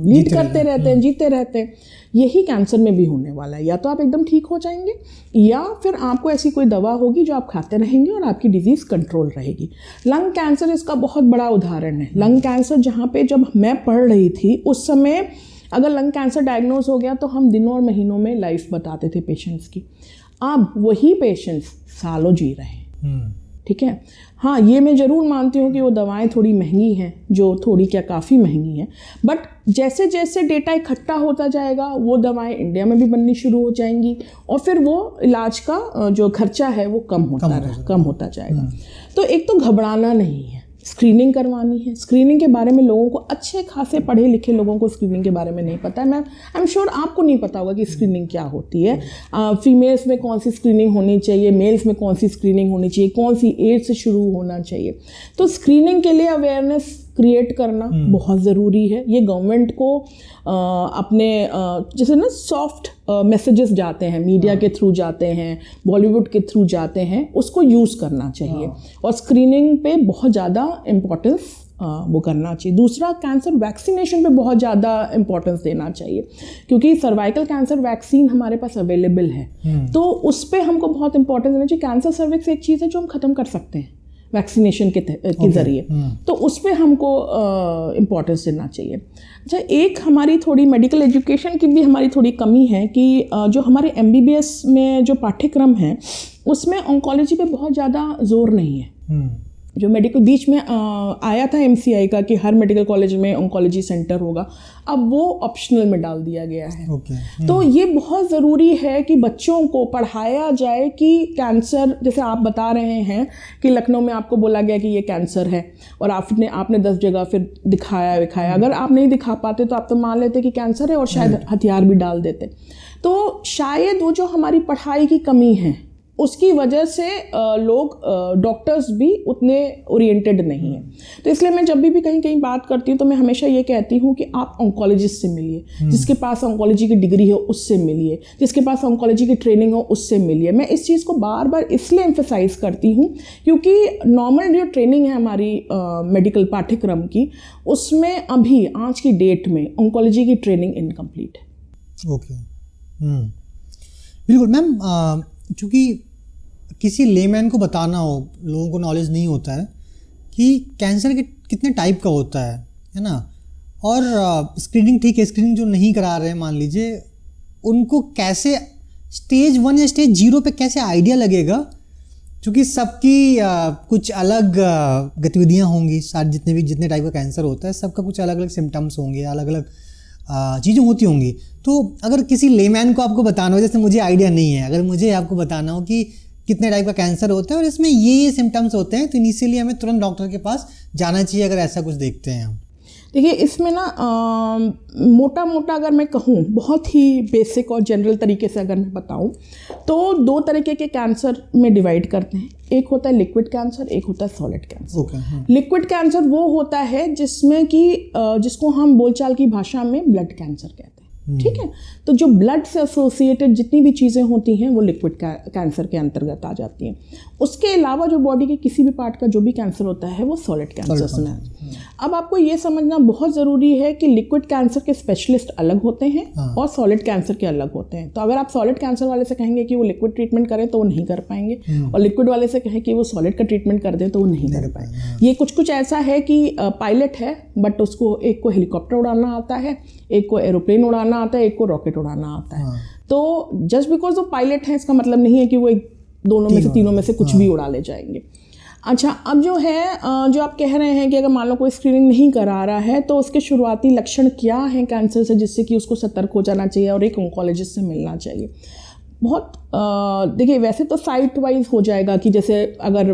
लीड करते रहते हैं, जीते रहते हैं। यही कैंसर में भी होने वाला है। या तो आप एकदम ठीक हो जाएंगे या फिर आपको ऐसी कोई दवा होगी जो आप खाते रहेंगे और आपकी डिजीज़ कंट्रोल रहेगी। लंग कैंसर इसका बहुत बड़ा उदाहरण है। लंग कैंसर जहाँ पे जब मैं पढ़ रही थी उस समय अगर लंग कैंसर डायग्नोज हो गया तो हम दिनों और महीनों में लाइफ बताते थे पेशेंट्स की। अब वही पेशेंट्स सालों जी रहे हैं, ठीक है। हाँ, ये मैं ज़रूर मानती हूँ कि वो दवाएं थोड़ी महंगी हैं, जो थोड़ी क्या काफ़ी महंगी हैं, बट जैसे जैसे डेटा इकट्ठा होता जाएगा वो दवाएं इंडिया में भी बननी शुरू हो जाएंगी और फिर वो इलाज का जो खर्चा है वो कम होता जाएगा। तो एक तो घबराना नहीं है, स्क्रीनिंग करवानी है। स्क्रीनिंग के बारे में लोगों को, अच्छे खासे पढ़े लिखे लोगों को स्क्रीनिंग के बारे में नहीं पता है। मैं आई एम श्योर आपको नहीं पता होगा कि स्क्रीनिंग क्या होती है। फीमेल्स में कौन सी स्क्रीनिंग होनी चाहिए, मेल्स में कौन सी स्क्रीनिंग होनी चाहिए, कौन सी एज से शुरू होना चाहिए। तो स्क्रीनिंग के लिए अवेयरनेस क्रिएट करना बहुत ज़रूरी है। ये गवर्नमेंट को अपने जैसे ना सॉफ्ट मैसेजेस जाते हैं, मीडिया के थ्रू जाते हैं, बॉलीवुड के थ्रू जाते हैं, उसको यूज़ करना चाहिए और स्क्रीनिंग पे बहुत ज़्यादा इम्पोर्टेंस वो करना चाहिए। दूसरा, कैंसर वैक्सीनेशन पे बहुत ज़्यादा इम्पोर्टेंस देना चाहिए, क्योंकि सर्वाइकल कैंसर वैक्सीन हमारे पास अवेलेबल है, तो उस पर हमको बहुत इंपॉर्टेंस देना चाहिए। कैंसर सर्विक्स एक चीज़ है जो हम ख़त्म कर सकते हैं वैक्सीनेशन के ज़रिए, तो उस पर हमको इम्पोर्टेंस देना चाहिए। अच्छा, एक हमारी थोड़ी मेडिकल एजुकेशन की भी हमारी थोड़ी कमी है कि जो हमारे MBBS में जो पाठ्यक्रम है उसमें ऑन्कोलॉजी पे बहुत ज़्यादा जोर नहीं है। जो मेडिकल बीच में आया था MCI का कि हर मेडिकल कॉलेज में ऑन्कोलॉजी सेंटर होगा, अब वो ऑप्शनल में डाल दिया गया है। तो ये बहुत ज़रूरी है कि बच्चों को पढ़ाया जाए कि कैंसर, जैसे आप बता रहे हैं कि लखनऊ में आपको बोला गया कि ये कैंसर है और आपने 10 जगह फिर दिखाया। अगर आप नहीं दिखा पाते तो आप तो मान लेते कि कैंसर है और शायद हथियार भी डाल देते। तो शायद वो जो हमारी पढ़ाई की कमी है उसकी वजह से लोग, डॉक्टर्स भी उतने ओरिएंटेड नहीं हैं। तो इसलिए मैं जब भी कहीं बात करती हूँ तो मैं हमेशा ये कहती हूँ कि आप ऑन्कोलॉजिस्ट से मिलिए, जिसके पास ऑन्कोलॉजी की डिग्री हो उससे मिलिए, जिसके पास ऑन्कोलॉजी की ट्रेनिंग हो उससे मिलिए। मैं इस चीज़ को बार बार इसलिए एम्फेसाइज करती हूँ क्योंकि नॉर्मल जो ट्रेनिंग है हमारी मेडिकल पाठ्यक्रम की, उसमें अभी आज की डेट में ऑन्कोलॉजी की ट्रेनिंग इनकम्प्लीट है। ओके, बिल्कुल मैम। चूँकि किसी लेमैन को बताना हो, लोगों को नॉलेज नहीं होता है कि कैंसर के कितने टाइप का होता है ना, और स्क्रीनिंग, ठीक है, स्क्रीनिंग जो नहीं करा रहे हैं मान लीजिए, उनको कैसे स्टेज 1 या स्टेज 0 पे कैसे आइडिया लगेगा, क्योंकि सबकी कुछ अलग गतिविधियां होंगी। सारे जितने टाइप का कैंसर होता है सबका कुछ अलग अलग सिम्टम्स होंगे, अलग अलग चीज़ें होती होंगी। तो अगर किसी लेमैन को आपको बताना हो, जैसे मुझे आइडिया नहीं है, अगर मुझे आपको बताना हो कि कितने टाइप का कैंसर होता है और इसमें ये सिम्टम्स होते हैं, तो इनिशियली हमें तुरंत डॉक्टर के पास जाना चाहिए अगर ऐसा कुछ देखते हैं हम। देखिए इसमें ना मोटा मोटा अगर मैं कहूँ, बहुत ही बेसिक और जनरल तरीके से अगर मैं बताऊँ, तो 2 तरीके के कैंसर में डिवाइड करते हैं। एक होता है लिक्विड कैंसर, एक होता है सॉलिड कैंसर। लिक्विड कैंसर वो होता है जिसमें कि जिसको हम बोलचाल की भाषा में ब्लड कैंसर कहते हैं, ठीक है। तो जो ब्लड से एसोसिएटेड जितनी भी चीज़ें होती हैं वो लिक्विड कैंसर के अंतर्गत आ जाती हैं। उसके अलावा जो बॉडी के किसी भी पार्ट का जो भी कैंसर होता है वो सॉलिड कैंसर में है। अब आपको ये समझना बहुत ज़रूरी है कि लिक्विड कैंसर के स्पेशलिस्ट अलग होते हैं और सॉलिड कैंसर के अलग होते हैं। तो अगर आप सॉलिड कैंसर वाले से कहेंगे कि वो लिक्विड ट्रीटमेंट करें तो वो नहीं कर पाएंगे, और लिक्विड वाले से कहें कि वो सॉलिड का ट्रीटमेंट कर दें तो वो नहीं कर पाएंगे। ये कुछ ऐसा है कि पायलट है बट उसको एक को हेलीकॉप्टर उड़ाना आता है, एक को एरोप्लेन उड़ाना आता है, एक को रॉकेट उड़ाना आता है। तो जस्ट बिकॉज वो पायलट है इसका मतलब नहीं है कि वो दोनों में से तीनों में से कुछ भी उड़ा ले जाएंगे। अच्छा, अब जो है जो आप कह रहे हैं कि अगर मान लो कोई स्क्रीनिंग नहीं करा रहा है तो उसके शुरुआती लक्षण क्या हैं कैंसर से, जिससे कि उसको सतर्क हो जाना चाहिए और एक ऑन्कोलॉजिस्ट से मिलना चाहिए। बहुत देखिए वैसे तो साइट वाइज हो जाएगा कि जैसे अगर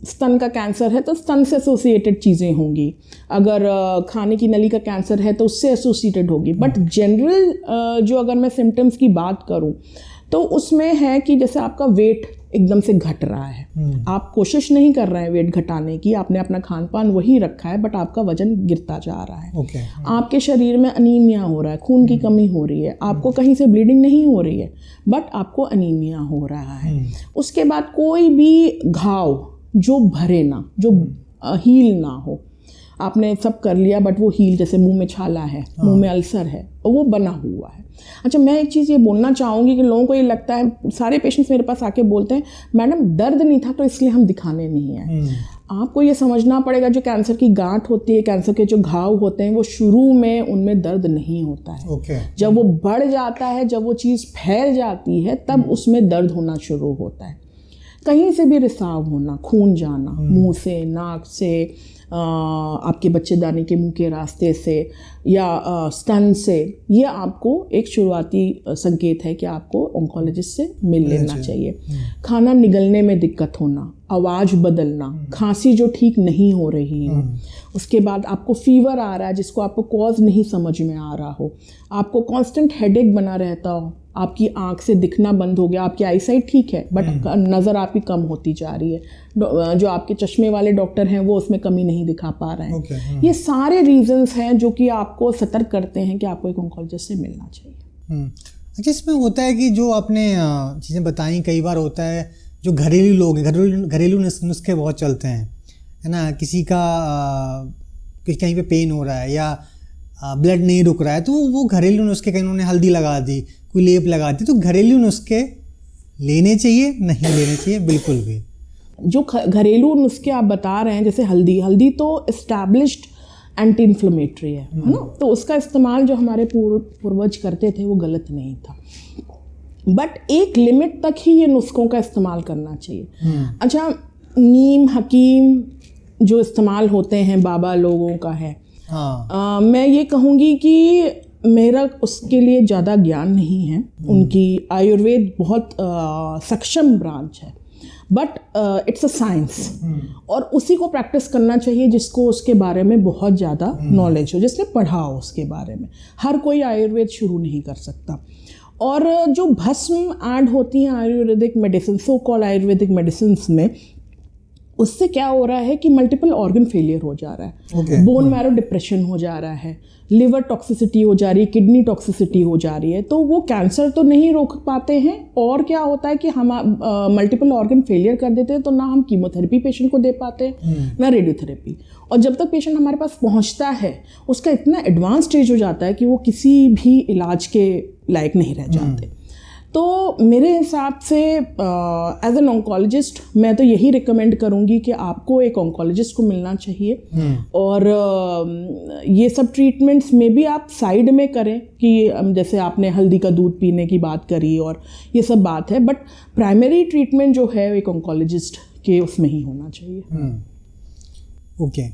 स्तन का कैंसर है तो स्तन से एसोसिएटेड चीज़ें होंगी, अगर खाने की नली का कैंसर है तो उससे एसोसिएटेड होगी। बट जनरल जो अगर मैं सिम्टम्स की बात करूं तो उसमें है कि जैसे आपका वेट एकदम से घट रहा है, आप कोशिश नहीं कर रहे हैं वेट घटाने की, आपने अपना खान पान वही रखा है बट आपका वजन गिरता जा रहा है। आपके शरीर में अनीमिया हो रहा है, खून की कमी हो रही है, आपको कहीं से ब्लीडिंग नहीं हो रही है बट आपको अनीमिया हो रहा है। उसके बाद कोई भी घाव जो भरे ना, जो हील ना हो, आपने सब कर लिया बट वो हील, जैसे मुंह में छाला है, मुंह में अल्सर है और वो बना हुआ है। अच्छा, मैं एक चीज़ ये बोलना चाहूँगी कि लोगों को ये लगता है, सारे पेशेंट्स मेरे पास आके बोलते हैं मैडम दर्द नहीं था तो इसलिए हम दिखाने नहीं आए। आपको ये समझना पड़ेगा जो कैंसर की गांठ होती है, कैंसर के जो घाव होते हैं, वो शुरू में उनमें दर्द नहीं होता है। जब वो बढ़ जाता है, जब वो चीज़ फैल जाती है, तब उसमें दर्द होना शुरू होता है। कहीं से भी रिसाव होना, खून जाना मुंह से, नाक से, आपके बच्चेदानी के मुंह के रास्ते से या स्तन से, ये आपको एक शुरुआती संकेत है कि आपको ऑन्कोलॉजिस्ट से मिल लेना चाहिए। खाना निगलने में दिक्कत होना, आवाज़ बदलना, खांसी जो ठीक नहीं हो रही है, उसके बाद आपको फीवर आ रहा है जिसको आपको कॉज नहीं समझ में आ रहा हो, आपको कांस्टेंट हेडेक बना रहता हो, आपकी आंख से दिखना बंद हो गया, आपकी आई साइट ठीक है बट नज़र आपकी कम होती जा रही है, जो आपके चश्मे वाले डॉक्टर हैं वो उसमें कमी नहीं दिखा पा रहे हैं। ये सारे रीजंस हैं जो कि आपको सतर्क करते हैं कि आपको एक ऑन्कोलॉजिस्ट से मिलना चाहिए। अच्छा, इसमें होता है कि जो आपने चीज़ें बताई, कई बार होता है जो घरेलू लोग हैं, घरेलू नुस्खे बहुत चलते हैं, है ना। किसी का कहीं पे पेन हो रहा है या ब्लड नहीं रुक रहा है तो वो घरेलू नुस्खे, कहीं उन्होंने हल्दी लगा दी, कोई लेप लगा दी, तो घरेलू नुस्खे लेने चाहिए, नहीं लेने चाहिए? बिल्कुल भी। जो घरेलू नुस्खे आप बता रहे हैं, जैसे हल्दी तो एस्टैब्लिश्ड एंटी इन्फ्लेमेटरी है ना, तो उसका इस्तेमाल जो हमारे पूर्वज करते थे वो गलत नहीं था, बट एक लिमिट तक ही ये नुस्खों का इस्तेमाल करना चाहिए। अच्छा, नीम हकीम जो इस्तेमाल होते हैं बाबा लोगों का है, मैं ये कहूँगी कि मेरा उसके लिए ज़्यादा ज्ञान नहीं है। उनकी आयुर्वेद बहुत सक्षम ब्रांच है बट इट्स अ साइंस, और उसी को प्रैक्टिस करना चाहिए जिसको उसके बारे में बहुत ज़्यादा नॉलेज हो, जिसने पढ़ा हो उसके बारे में। हर कोई आयुर्वेद शुरू नहीं कर सकता। और जो भस्म ऐड होती हैं आयुर्वेदिक मेडिसिन, सो कॉल आयुर्वेदिक मेडिसिन में, उससे क्या हो रहा है कि मल्टीपल ऑर्गन फेलियर हो जा रहा है, बोन मैरो डिप्रेशन हो जा रहा है, लिवर टॉक्सिसिटी हो जा रही है, किडनी टॉक्सिसिटी हो जा रही है। तो वो कैंसर तो नहीं रोक पाते हैं, और क्या होता है कि हम मल्टीपल ऑर्गन फेलियर कर देते हैं, तो ना हम कीमोथेरेपी पेशेंट को दे पाते हैं ना रेडियोथेरेपी। और जब तक पेशेंट हमारे पास पहुंचता है उसका इतना एडवांस स्टेज हो जाता है कि वो किसी भी इलाज के लायक नहीं रह जाते। तो मेरे हिसाब से एज एन ऑन्कोलॉजिस्ट मैं तो यही रिकमेंड करूँगी कि आपको एक ऑन्कोलॉजिस्ट को मिलना चाहिए। और ये सब ट्रीटमेंट्स में भी आप साइड में करें कि जैसे आपने हल्दी का दूध पीने की बात करी और ये सब बात है, बट प्राइमरी ट्रीटमेंट जो है एक ऑन्कोलॉजिस्ट के उसमें ही होना चाहिए। ओके।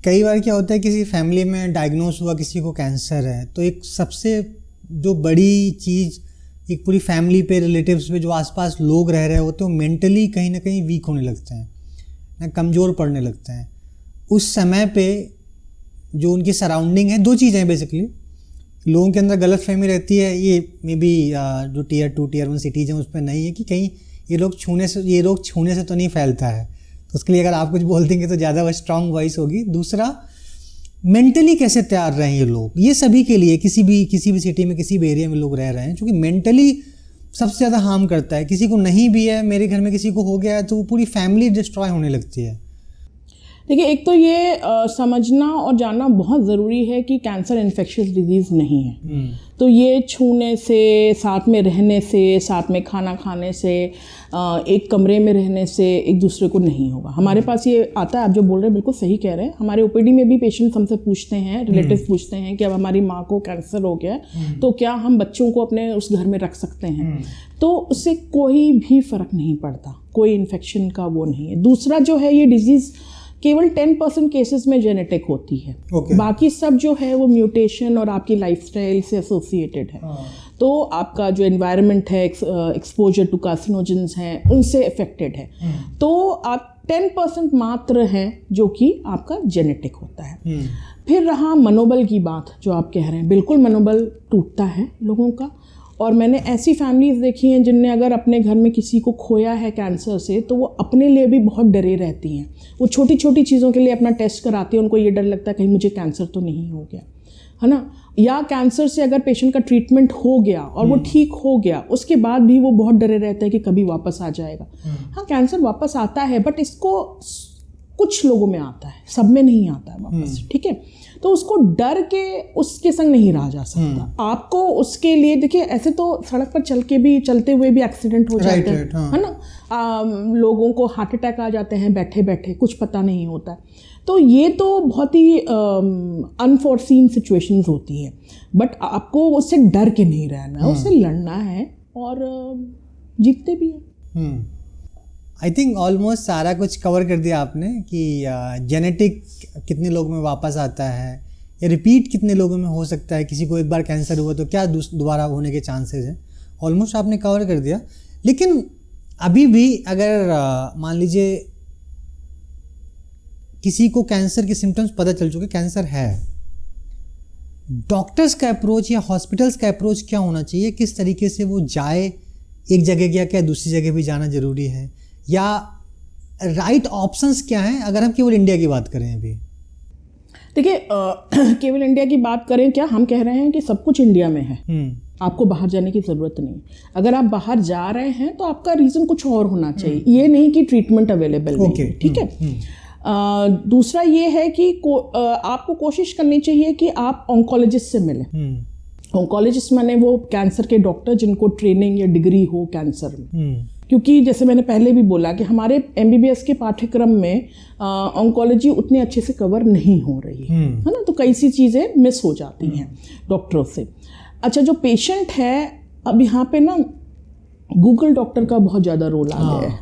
कई बार क्या होता है, किसी फैमिली में डायग्नोस हुआ किसी को कैंसर है, तो एक सबसे जो बड़ी चीज़ एक पूरी फैमिली पे, रिलेटिव्स पे, जो आसपास लोग रह रहे होते हैं, वो मेंटली कहीं ना कहीं वीक होने लगते हैं ना, कमज़ोर पड़ने लगते हैं। उस समय पे जो उनकी सराउंडिंग है, दो चीज़ें हैं बेसिकली, लोगों के अंदर गलतफहमी रहती है, ये मे बी जो टियर 2 टियर 1 सिटीज़ हैं उस पर नहीं है कि कहीं ये रोग छूने से तो नहीं फैलता है, तो उसके लिए अगर आप कुछ बोल देंगे तो ज़्यादा वो स्ट्रांग वॉइस होगी। दूसरा, मेंटली कैसे तैयार रहे ये लोग, ये सभी के लिए, किसी भी सिटी में किसी भी एरिया में लोग रह रहे हैं, क्योंकि मेंटली सबसे ज़्यादा हार्म करता है। किसी को नहीं भी है, मेरे घर में किसी को हो गया है तो वो पूरी फैमिली डिस्ट्रॉय होने लगती है। देखिए, एक तो ये समझना और जानना बहुत ज़रूरी है कि कैंसर इन्फेक्शियस डिजीज़ नहीं है। तो ये छूने से, साथ में रहने से, साथ में खाना खाने से, एक कमरे में रहने से एक दूसरे को नहीं होगा। हमारे पास ये आता है, आप जो बोल रहे हैं बिल्कुल सही कह रहे हैं। हमारे ओपीडी में भी पेशेंट्स हमसे पूछते हैं, रिलेटिव्स पूछते हैं कि अब हमारी माँ को कैंसर हो गया है तो क्या हम बच्चों को अपने उस घर में रख सकते हैं। तो उससे कोई भी फ़र्क नहीं पड़ता, कोई इन्फेक्शन का वो नहीं है। दूसरा जो है, ये डिजीज़ केवल 10% केसेस में जेनेटिक होती है। बाकी सब जो है वो म्यूटेशन और आपकी लाइफस्टाइल से एसोसिएटेड है। तो आपका जो एनवायरनमेंट है, एक्सपोजर टू कार्सिनोजेंस हैं, उनसे अफेक्टेड है। तो आप 10% मात्र है जो कि आपका जेनेटिक होता है। फिर रहा मनोबल की बात जो आप कह रहे हैं, बिल्कुल मनोबल टूटता है लोगों का। और मैंने ऐसी फैमिलीज़ देखी हैं जिनने अगर अपने घर में किसी को खोया है कैंसर से, तो वो अपने लिए भी बहुत डरे रहती हैं। वो छोटी छोटी चीज़ों के लिए अपना टेस्ट कराती हैं, उनको ये डर लगता है कहीं मुझे कैंसर तो नहीं हो गया, है ना। या कैंसर से अगर पेशेंट का ट्रीटमेंट हो गया और वो ठीक हो गया, उसके बाद भी वो बहुत डरे रहते हैं कि कभी वापस आ जाएगा। हाँ, कैंसर वापस आता है, बट इसको कुछ लोगों में आता है, सब में नहीं आता है वापस, ठीक है। तो उसको डर के उसके संग नहीं रहा जा सकता। आपको उसके लिए, देखिए, ऐसे तो सड़क पर चलते हुए भी एक्सीडेंट हो जाते हैं, है ना। लोगों को हार्ट अटैक आ जाते हैं बैठे बैठे, कुछ पता नहीं होता। तो ये तो बहुत ही अनफोर्सीन सिचुएशंस होती हैं, बट आपको उससे डर के नहीं रहना है, उससे लड़ना है और जीतते भी हैं। आई थिंक ऑलमोस्ट सारा कुछ कवर कर दिया आपने कि जेनेटिक कितने लोगों में वापस आता है, या रिपीट कितने लोगों में हो सकता है। किसी को एक बार कैंसर हुआ तो क्या दोबारा होने के चांसेस हैं, ऑलमोस्ट आपने कवर कर दिया। लेकिन अभी भी अगर मान लीजिए किसी को कैंसर के सिम्टम्स पता चल चुके, कैंसर है, डॉक्टर्स का अप्रोच या हॉस्पिटल्स का अप्रोच क्या होना चाहिए, किस तरीके से वो जाए, एक जगह गया क्या दूसरी जगह भी जाना जरूरी है, या राइट ऑप्शंस क्या हैं, अगर हम केवल इंडिया की बात करें अभी? देखिए, केवल इंडिया की बात करें क्या, हम कह रहे हैं कि सब कुछ इंडिया में है, आपको बाहर जाने की ज़रूरत नहीं। अगर आप बाहर जा रहे हैं तो आपका रीज़न कुछ और होना चाहिए, ये नहीं कि ट्रीटमेंट अवेलेबल नहीं है, ठीक है। दूसरा ये है कि आपको कोशिश करनी चाहिए कि आप ऑन्कोलॉजिस्ट से मिलें। ऑन्कोलॉजिस्ट माने वो कैंसर के डॉक्टर जिनको ट्रेनिंग या डिग्री हो कैंसर में। क्योंकि जैसे मैंने पहले भी बोला कि हमारे MBBS के पाठ्यक्रम में ऑन्कोलॉजी उतने अच्छे से कवर नहीं हो रही है ना, तो कई सी चीज़ें मिस हो जाती हैं डॉक्टरों से। अच्छा, जो पेशेंट है, अब यहाँ पे ना गूगल डॉक्टर का बहुत ज़्यादा रोल आ गया है,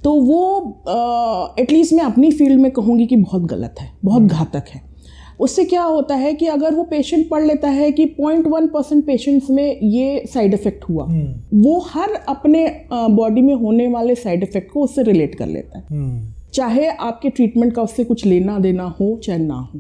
तो वो एटलीस्ट मैं अपनी फील्ड में कहूँगी कि बहुत गलत है, बहुत घातक है। उससे क्या होता है कि अगर वो पेशेंट पढ़ लेता है कि 0.1% पेशेंट्स में ये साइड इफ़ेक्ट हुआ, वो हर अपने बॉडी में होने वाले साइड इफ़ेक्ट को उससे रिलेट कर लेता है, चाहे आपके ट्रीटमेंट का उससे कुछ लेना देना हो चाहे ना हो।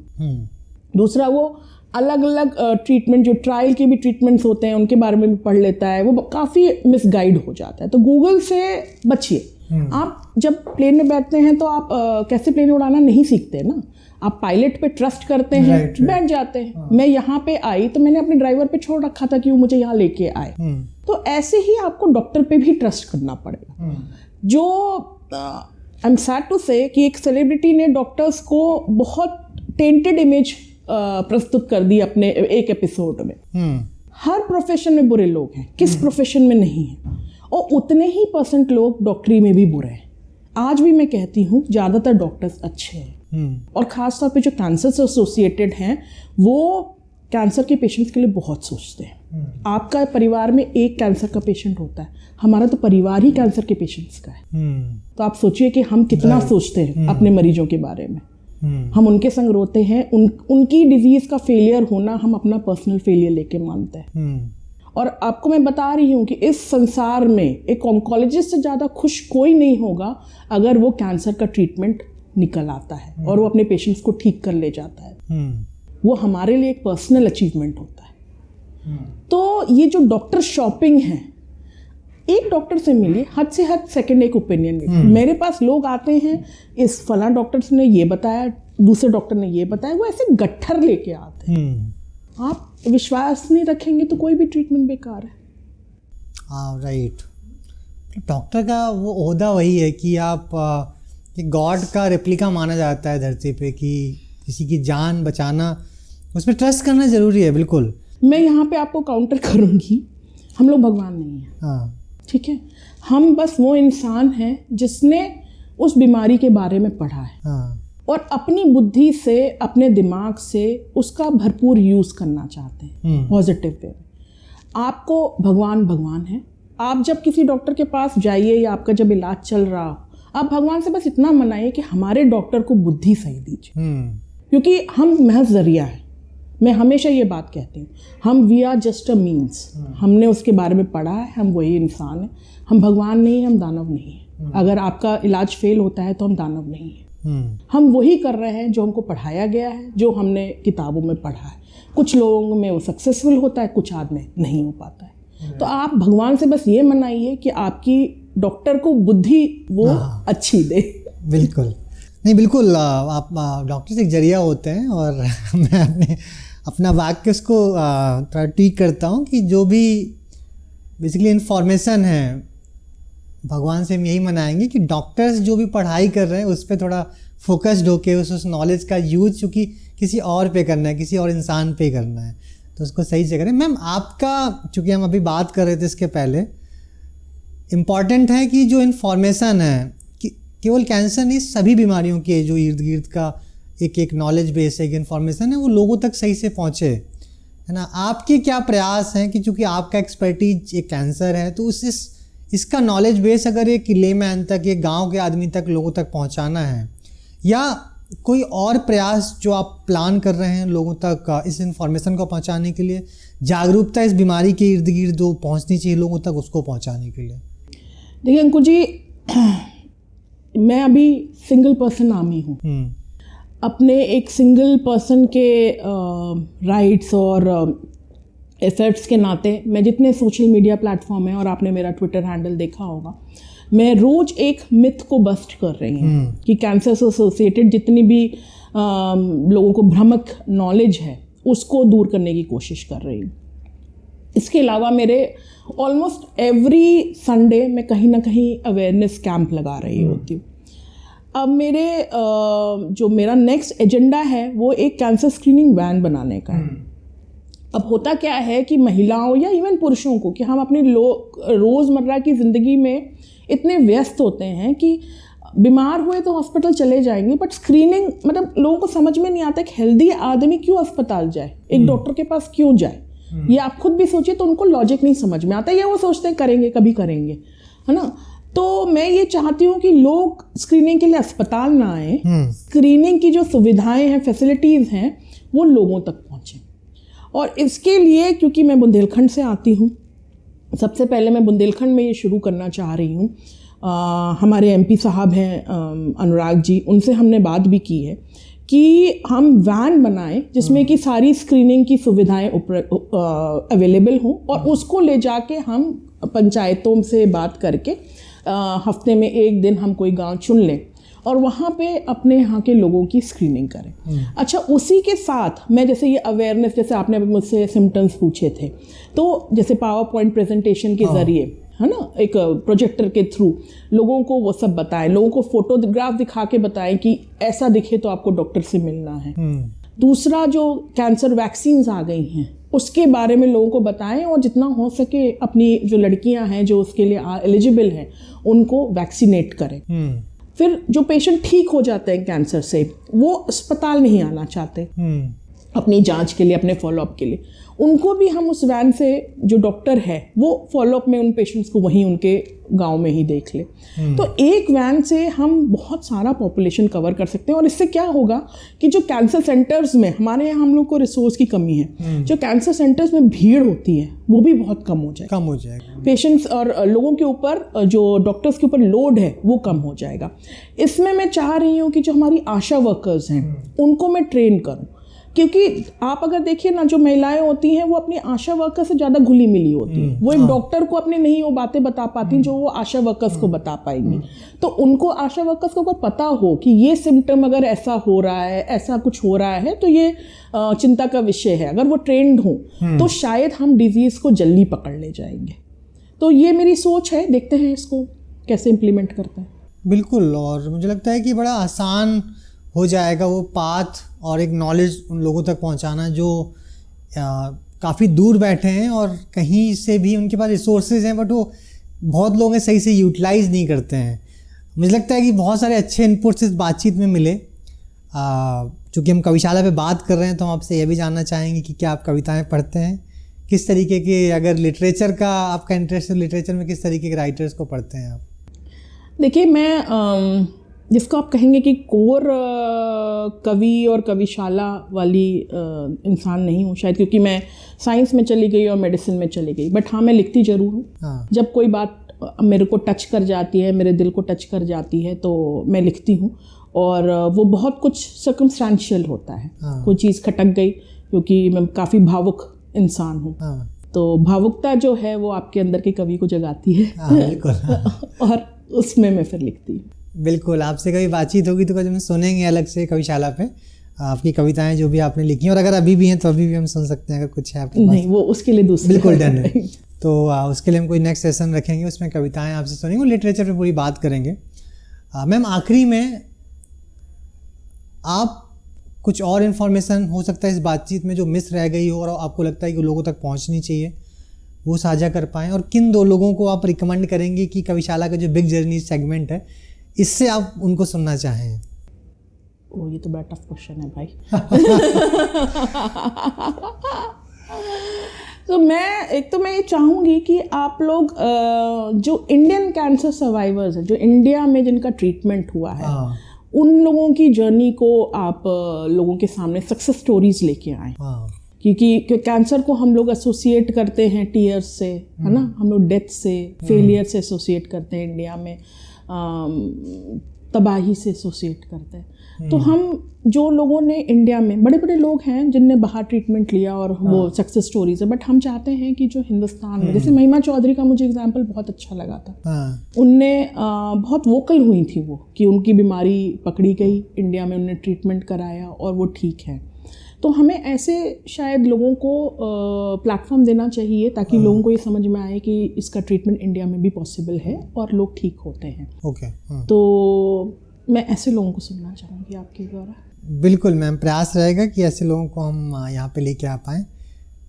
दूसरा, वो अलग अलग ट्रीटमेंट, जो ट्रायल के भी ट्रीटमेंट्स होते हैं उनके बारे में भी पढ़ लेता है, वो काफ़ी मिसगाइड हो जाता है। तो गूगल से बचिए। आप जब प्लेन में बैठते हैं तो आप कैसे प्लेन उड़ाना नहीं सीखते ना, आप पायलट पे ट्रस्ट करते हैं, बैठ जाते हैं। मैं यहाँ पे आई तो मैंने अपने ड्राइवर पे छोड़ रखा था कि वो मुझे यहाँ लेके आए। तो ऐसे ही आपको डॉक्टर पे भी ट्रस्ट करना पड़ेगा। जो आई एम सैड टू से कि एक सेलिब्रिटी ने डॉक्टर्स को बहुत टेंटेड इमेज प्रस्तुत कर दी अपने एक एपिसोड में। हर प्रोफेशन में बुरे लोग हैं, किस प्रोफेशन में नहीं है, और उतने ही % लोग डॉक्टरी में भी बुरे हैं। आज भी मैं कहती हूँ ज़्यादातर डॉक्टर्स अच्छे हैं, और ख़ास तौर पे जो कैंसर से एसोसिएटेड हैं वो कैंसर के पेशेंट्स के लिए बहुत सोचते हैं। आपका परिवार में एक कैंसर का पेशेंट होता है, हमारा तो परिवार ही कैंसर के पेशेंट्स का है। तो आप सोचिए कि हम कितना सोचते हैं अपने मरीजों के बारे में। हम उनके संग रोते हैं, उनकी डिजीज़ का फेलियर होना हम अपना पर्सनल फेलियर लेके मानते हैं। और आपको मैं बता रही हूँ कि इस संसार में एक ऑन्कोलॉजिस्ट से ज़्यादा खुश कोई नहीं होगा अगर वो कैंसर का ट्रीटमेंट निकल आता है और वो अपने पेशेंट्स को ठीक कर ले जाता है, वो हमारे लिए एक पर्सनल अचीवमेंट होता है। तो ये जो डॉक्टर शॉपिंग है, एक डॉक्टर से मिलिए, हद से हद सेकंड एक ओपिनियन लीजिए। मेरे पास लोग आते हैं, इस फला डॉक्टर ने ये बताया, दूसरे डॉक्टर ने ये बताया, वो ऐसे गट्ठर लेके आते हैं। आप विश्वास नहीं रखेंगे तो कोई भी ट्रीटमेंट बेकार है। हाँ राइट। डॉक्टर का वो ओहदा वही है कि आप गॉड का रेप्लिका माना जाता है धरती पे, कि किसी की जान बचाना, उस पर ट्रस्ट करना ज़रूरी है। बिल्कुल, मैं यहाँ पे आपको काउंटर करूँगी, हम लोग भगवान नहीं हैं। हाँ ठीक है, हम बस वो इंसान हैं जिसने उस बीमारी के बारे में पढ़ा है, हाँ, और अपनी बुद्धि से, अपने दिमाग से उसका भरपूर यूज़ करना चाहते हैं पॉजिटिव वे में। आपको भगवान भगवान है। आप जब किसी डॉक्टर के पास जाइए या आपका जब इलाज चल रहा हो, आप भगवान से बस इतना मनाइए कि हमारे डॉक्टर को बुद्धि सही दीजिए, क्योंकि हम महज जरिया है। मैं हमेशा ये बात कहती हूँ, हम we are just a means. हमने उसके बारे में पढ़ा है, हम वही इंसान हैं। हम भगवान नहीं, हम दानव नहीं हैं। अगर आपका इलाज फेल होता है तो हम दानव नहीं हैं। हम वही कर रहे हैं जो हमको पढ़ाया गया है, जो हमने किताबों में पढ़ा है। कुछ लोगों में वो सक्सेसफुल होता है, कुछ आदमी नहीं हो पाता है। तो आप भगवान से बस ये मनाइए कि आपकी डॉक्टर को बुद्धि वो अच्छी दे। बिल्कुल नहीं, बिल्कुल आप डॉक्टर एक जरिया होते हैं, और मैं अपना वाक्य उसको थोड़ा ट्वीक करता हूँ कि जो भी बेसिकली इन्फॉर्मेशन है, भगवान से हम यही मनाएंगे कि डॉक्टर्स जो भी पढ़ाई कर रहे हैं उस पर थोड़ा फोकस्ड होके उस नॉलेज का यूज, चूँकि किसी और पे करना है, किसी और इंसान पे करना है, तो उसको सही से करें। मैम आपका, चूँकि हम अभी बात कर रहे थे इसके पहले, इम्पॉर्टेंट है कि जो इन्फॉर्मेशन है कि केवल कैंसर नहीं, सभी बीमारियों के जो इर्द गिर्द का एक नॉलेज बेस है, एक इन्फॉर्मेशन है, वो लोगों तक सही से पहुँचे, है ना। आपके क्या प्रयास हैं कि चूँकि आपका एक्सपर्टीज एक कैंसर है, तो इसका नॉलेज बेस अगर एक लेमैन तक, एक गांव के आदमी तक, लोगों तक पहुंचाना है, या कोई और प्रयास जो आप प्लान कर रहे हैं लोगों तक इस इन्फॉर्मेशन को पहुंचाने के लिए, जागरूकता इस बीमारी के इर्द गिर्द जो पहुंचनी चाहिए लोगों तक, उसको पहुंचाने के लिए? देखिए अंकुर जी, मैं अभी सिंगल पर्सन आर्मी हूँ। अपने एक सिंगल पर्सन के राइट्स और एफर्ट्स के नाते मैं जितने सोशल मीडिया प्लेटफॉर्म हैं, और आपने मेरा ट्विटर हैंडल देखा होगा, मैं रोज़ एक मिथ को बस्ट कर रही हूँ कि कैंसर से एसोसिएटेड जितनी भी लोगों को भ्रामक नॉलेज है उसको दूर करने की कोशिश कर रही हूँ। इसके अलावा मेरे ऑलमोस्ट एवरी संडे मैं कहीं ना कहीं अवेयरनेस कैंप लगा रही होती हूँ। अब जो मेरा नेक्स्ट एजेंडा है वो एक कैंसर स्क्रीनिंग वैन बनाने का है। अब होता क्या है कि महिलाओं या इवन पुरुषों को, कि हम अपनी रोज़मर्रा की ज़िंदगी में इतने व्यस्त होते हैं कि बीमार हुए तो हॉस्पिटल चले जाएंगे, बट स्क्रीनिंग, मतलब लोगों को समझ में नहीं आता कि हेल्दी आदमी क्यों अस्पताल जाए, एक डॉक्टर के पास क्यों जाए। ये आप खुद भी सोचिए तो उनको लॉजिक नहीं समझ में आता, या वो सोचते हैं करेंगे कभी करेंगे, है ना। तो मैं ये चाहती हूँ कि लोग स्क्रीनिंग के लिए अस्पताल ना आए, स्क्रीनिंग की जो सुविधाएं हैं, फैसिलिटीज़ हैं, वो लोगों तक पहुँचें। और इसके लिए, क्योंकि मैं बुंदेलखंड से आती हूँ, सबसे पहले मैं बुंदेलखंड में ये शुरू करना चाह रही हूँ। हमारे एमपी साहब हैं अनुराग जी, उनसे हमने बात भी की है कि हम वैन बनाएं जिसमें कि सारी स्क्रीनिंग की सुविधाएं अवेलेबल हों, और उसको ले जाके हम पंचायतों से बात करके हफ्ते में एक दिन हम कोई गांव चुन लें और वहाँ पे अपने यहाँ के लोगों की स्क्रीनिंग करें। अच्छा, उसी के साथ मैं जैसे ये अवेयरनेस, जैसे आपने मुझसे सिम्टम्स पूछे थे, तो जैसे पावर पॉइंट प्रेजेंटेशन के ज़रिए, है ना, एक प्रोजेक्टर के थ्रू लोगों को वो सब बताएं, लोगों को फोटोग्राफ दिखा के बताएं कि ऐसा दिखे तो आपको डॉक्टर से मिलना है। दूसरा, जो कैंसर वैक्सीन्स आ गई हैं उसके बारे में लोगों को बताएं, और जितना हो सके अपनी जो लड़कियां हैं जो उसके लिए एलिजिबल हैं उनको वैक्सीनेट करें। फिर जो पेशेंट ठीक हो जाते हैं कैंसर से, वो अस्पताल नहीं आना चाहते। अपनी जांच के लिए, अपने फॉलोअप के लिए, उनको भी हम उस वैन से, जो डॉक्टर है वो फॉलोअप में उन पेशेंट्स को वहीं उनके गांव में ही देख ले। तो एक वैन से हम बहुत सारा पॉपुलेशन कवर कर सकते हैं। और इससे क्या होगा कि जो कैंसर सेंटर्स में हमारे यहाँ हम लोग को रिसोर्स की कमी है, जो कैंसर सेंटर्स में भीड़ होती है वो भी बहुत कम हो जाएगा। पेशेंट्स और लोगों के ऊपर, जो डॉक्टर्स के ऊपर लोड है वो कम हो जाएगा। इसमें मैं चाह रही हूँ कि जो हमारी आशा वर्कर्स हैं उनको मैं ट्रेन करूँ, क्योंकि आप अगर देखिए ना, जो महिलाएं होती हैं वो अपनी आशा वर्कर से ज़्यादा घुली मिली होती हैं। वो एक डॉक्टर को अपने नहीं वो बातें बता पाती जो वो आशा वर्कर्स को बता पाएंगी। तो उनको आशा वर्कर्स को अगर पता हो कि ये सिम्टम अगर ऐसा हो रहा है, ऐसा कुछ हो रहा है, तो ये चिंता का विषय है, अगर वो ट्रेंड हो तो शायद हम डिजीज़ को जल्दी पकड़ ले जाएंगे। तो ये मेरी सोच है, देखते हैं इसको कैसे इम्प्लीमेंट करते हैं। बिल्कुल, और मुझे लगता है कि बड़ा आसान हो जाएगा वो पाथ और एक नॉलेज उन लोगों तक पहुंचाना जो काफ़ी दूर बैठे हैं और कहीं से भी उनके पास रिसोर्सेज हैं, बट वो बहुत लोग हैं सही से यूटिलाइज नहीं करते हैं। मुझे लगता है कि बहुत सारे अच्छे इनपुट्स इस बातचीत में मिले। चूँकि हम कविशाला पे बात कर रहे हैं तो हम आपसे यह भी जानना चाहेंगे कि क्या आप कविताएं पढ़ते हैं, किस तरीके के, अगर लिटरेचर का आपका इंटरेस्ट है, लिटरेचर में किस तरीके के राइटर्स को पढ़ते हैं आप? देखिए, मैं जिसको आप कहेंगे कि कोर कवि और कविशाला वाली इंसान नहीं हूँ शायद, क्योंकि मैं साइंस में चली गई और मेडिसिन में चली गई। बट हाँ, मैं लिखती ज़रूर हूँ। जब कोई बात मेरे को टच कर जाती है, मेरे दिल को टच कर जाती है, तो मैं लिखती हूँ। और वो बहुत कुछ सर्कमस्टेंशियल होता है। कोई चीज़ खटक गई, क्योंकि मैं काफ़ी भावुक इंसान हूँ। तो भावुकता जो है वो आपके अंदर के कवि को जगाती है। और उसमें मैं फिर लिखती हूँ। बिल्कुल, आपसे कभी बातचीत होगी तो कभी हम सुनेंगे अलग से कविशाला पे आपकी कविताएं जो भी आपने लिखी हैं, और अगर अभी भी हैं तो अभी भी हम सुन सकते हैं अगर कुछ है आपके पास। नहीं, वो उसके लिए दूसरी। बिल्कुल डन है। तो उसके लिए हम कोई नेक्स्ट सेशन रखेंगे, उसमें कविताएं आपसे सुनेंगे और लिटरेचर पे पूरी बात करेंगे। मैम, आखिरी में आप कुछ और इन्फॉर्मेशन हो सकता है इस बातचीत में जो मिस रह गई हो और आपको लगता है कि लोगों तक पहुँचनी चाहिए, वो साझा कर पाएँ, और किन 2 लोगों को आप रिकमेंड करेंगे कि कविशाला का जो बिग जर्नी सेगमेंट है इससे आप उनको सुनना चाहें? ओ, ये तो बड़ा टफ क्वेश्चन है भाई। तो मैं ये चाहूँगी कि आप लोग जो इंडियन कैंसर सर्वाइवर्स हैं, जो इंडिया में जिनका ट्रीटमेंट हुआ है, उन लोगों की जर्नी को आप लोगों के सामने सक्सेस स्टोरीज लेके आएँ। क्योंकि कैंसर को हम लोग एसोसिएट करते हैं टीयर्स से, है ना, हम लोग डेथ से, फेलियर से एसोसिएट करते हैं इंडिया में, तबाही से एसोसिएट करते हैं। तो हम जो लोगों ने इंडिया में, बड़े बड़े लोग हैं जिनने बाहर ट्रीटमेंट लिया और वो सक्सेस स्टोरीज है, बट हम चाहते हैं कि जो हिंदुस्तान में, जैसे महिमा चौधरी का मुझे एग्जांपल बहुत अच्छा लगा था। उनने बहुत वोकल हुई थी वो, कि उनकी बीमारी पकड़ी गई, इंडिया में उन्होंने ट्रीटमेंट कराया और वो ठीक है। तो हमें ऐसे शायद लोगों को प्लेटफॉर्म देना चाहिए, ताकि लोगों को ये समझ में आए कि इसका ट्रीटमेंट इंडिया में भी पॉसिबल है और लोग ठीक होते हैं। तो मैं ऐसे लोगों को सुनना चाहूँगी आपके द्वारा। बिल्कुल मैम, प्रयास रहेगा कि ऐसे लोगों को हम यहाँ पे लेके आ पाएँ।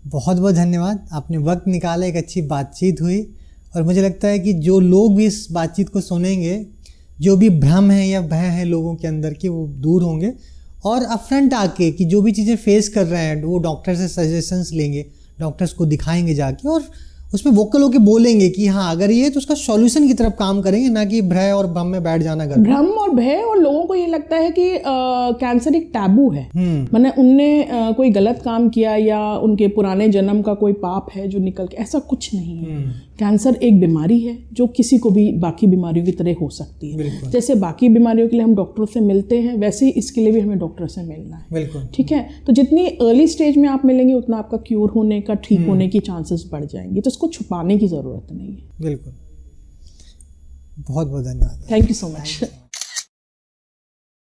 बहुत बहुत धन्यवाद, आपने वक्त निकाला, एक अच्छी बातचीत हुई, और मुझे लगता है कि जो लोग भी इस बातचीत को सुनेंगे, जो भी भ्रम है या भय है लोगों के अंदर की, वो दूर होंगे, और अपफ्रंट आके कि जो भी चीज़ें फेस कर रहे हैं वो डॉक्टर से सजेशंस लेंगे, डॉक्टर्स को दिखाएंगे जाके, और उसमें वोकल होकर बोलेंगे कि हाँ अगर ये तो उसका सॉल्यूशन की तरफ काम करेंगे, ना कि भ्रम और भ्रम में बैठ जाना। घर भ्रम और भय, और लोगों को ये लगता है कि कैंसर एक टैबू है, माने उनने कोई गलत काम किया या उनके पुराने जन्म का कोई पाप है जो निकल के, ऐसा कुछ नहीं है। कैंसर एक बीमारी है जो किसी को भी बाकी बीमारियों की तरह हो सकती है। जैसे बाकी बीमारियों के लिए हम डॉक्टर से मिलते हैं, वैसे ही इसके लिए भी हमें डॉक्टर से मिलना है। बिल्कुल ठीक है। तो जितनी अर्ली स्टेज में आप मिलेंगे उतना आपका क्योर होने का, ठीक होने की चांसेस बढ़ जाएंगे। तो इसको छुपाने की ज़रूरत नहीं है। बिल्कुल, बहुत बहुत धन्यवाद। Thank you so much.